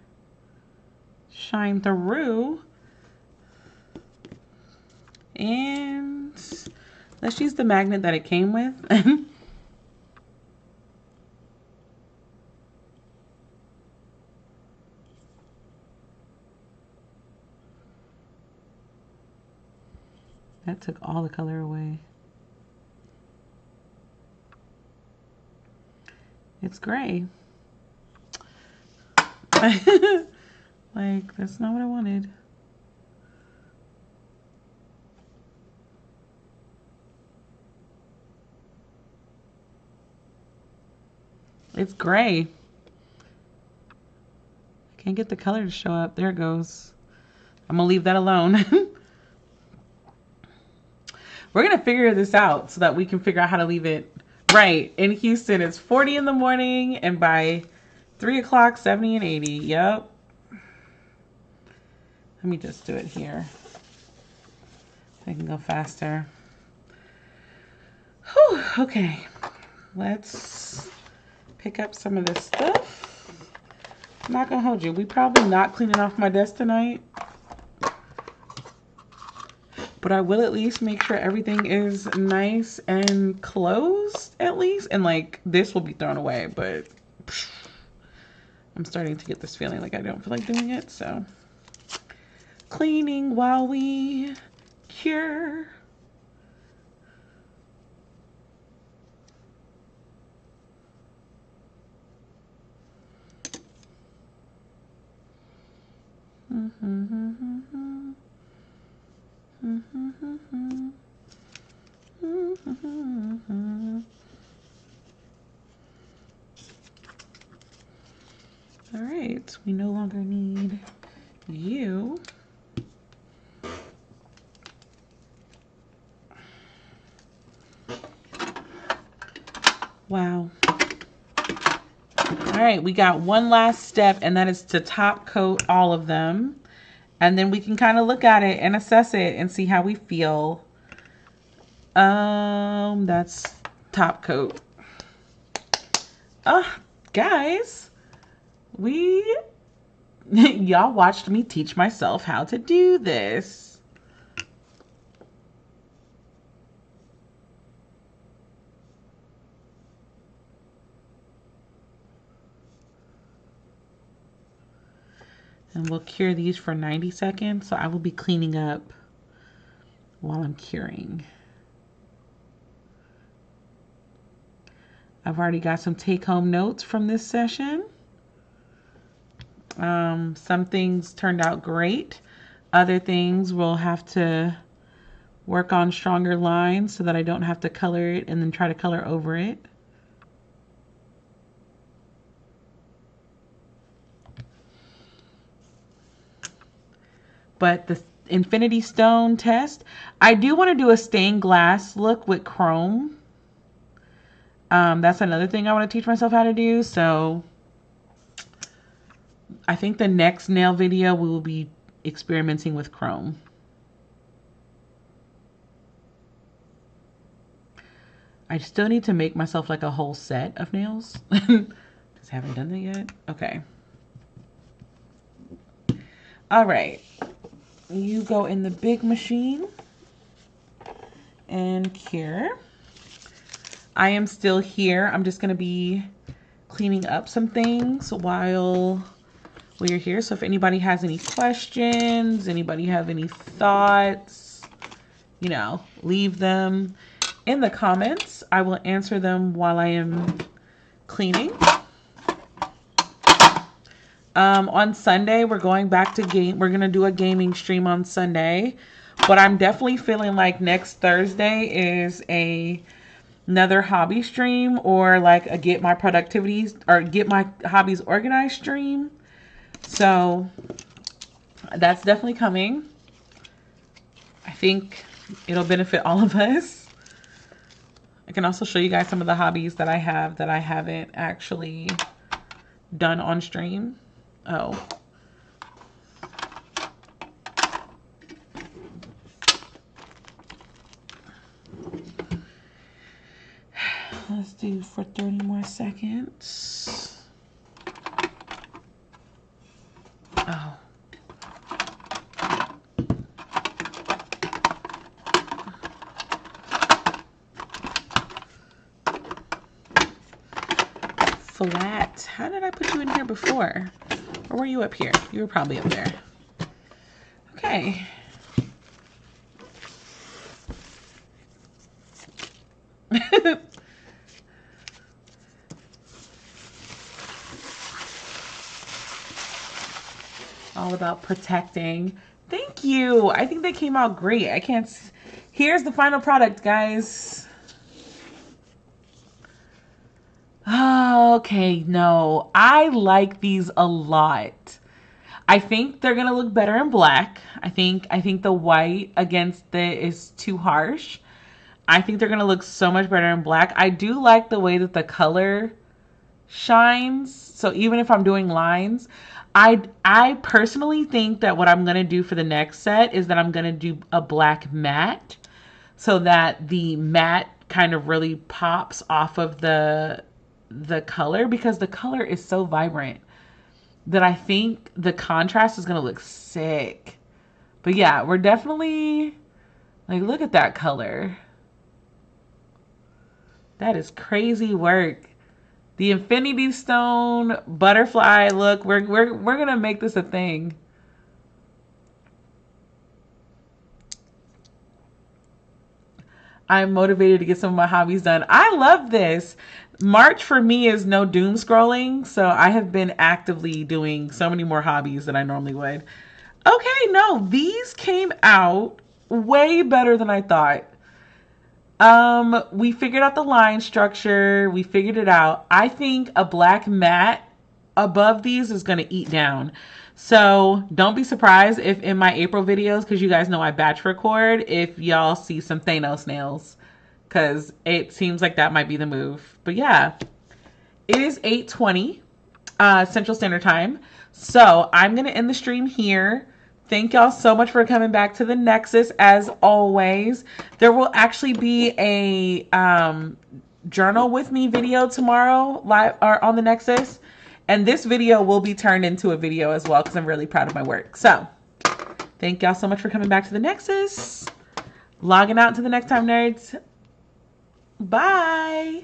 shine through. And let's use the magnet that it came with. That took all the color away. It's gray. Like, that's not what I wanted. It's gray. I can't get the color to show up. There it goes. I'm gonna leave that alone. We're gonna figure this out so that we can figure out how to leave it right. In Houston, it's 40 in the morning, and by 3 o'clock, 70 and 80. Yep. Let me just do it here. I can go faster. Whew, okay. Let's pick up some of this stuff. I'm not gonna hold you. We probably not cleaning off my desk tonight. But I will at least make sure everything is nice and closed, at least. And like, this will be thrown away, but I'm starting to get this feeling like I don't feel like doing it, so. Cleaning while we cure. All right, we no longer need you. Wow. All right, we got one last step, and that is to top coat all of them. And then we can kind of look at it and assess it and see how we feel. That's top coat. Guys, y'all watched me teach myself how to do this. And we'll cure these for 90 seconds. So I will be cleaning up while I'm curing. I've already got some take-home notes from this session. Some things turned out great. Other things we'll have to work on stronger lines so that I don't have to color it and then try to color over it. But the Infinity Stone test, I do want to do a stained glass look with chrome. That's another thing I want to teach myself how to do. So I think the next nail video we will be experimenting with chrome. I still need to make myself like a whole set of nails. I haven't done that yet. Okay. All right. You go in the big machine and cure. I am still here. I'm just going to be cleaning up some things while we're here. So if anybody has any questions, anybody have any thoughts, you know, leave them in the comments. I will answer them while I am cleaning. On Sunday, we're going back to game. We're going to do a gaming stream on Sunday. But I'm definitely feeling like next Thursday is another hobby stream, or like a get my productivities or get my hobbies organized stream. So that's definitely coming. I think it'll benefit all of us. I can also show you guys some of the hobbies that I have that I haven't actually done on stream. Oh. Let's do for 30 more seconds. Oh. Flat. How did I put you in here before? Or were you up here? You were probably up there. Okay. All about protecting. Thank you. I think they came out great. I can't. Here's the final product, guys. Okay, no. I like these a lot. I think they're gonna look better in black. I think the white against it is too harsh. I think they're gonna look so much better in black. I do like the way that the color shines. So even if I'm doing lines, I personally think that what I'm gonna do for the next set is that I'm gonna do a black matte, so that the matte kind of really pops off of the color, because the color is so vibrant that I think the contrast is gonna look sick. But yeah, we're definitely, like, look at that color. That is crazy work. The Infinity Stone butterfly look. We're gonna make this a thing. I'm motivated to get some of my hobbies done. I love this. March for me is no doom scrolling, so I have been actively doing so many more hobbies than I normally would. Okay, no, these came out way better than I thought. We figured out the line structure. We figured it out. I think a black matte above these is going to eat down. So don't be surprised if in my April videos, because you guys know I batch record, if y'all see some Thanos nails, because it seems like that might be the move. But yeah, it is 8:20 Central Standard Time. So I'm going to end the stream here. Thank y'all so much for coming back to the Nexus. As always, there will actually be a journal with me video tomorrow live or on the Nexus. And this video will be turned into a video as well, because I'm really proud of my work. So thank y'all so much for coming back to the Nexus. Logging out until the next time, nerds. Bye.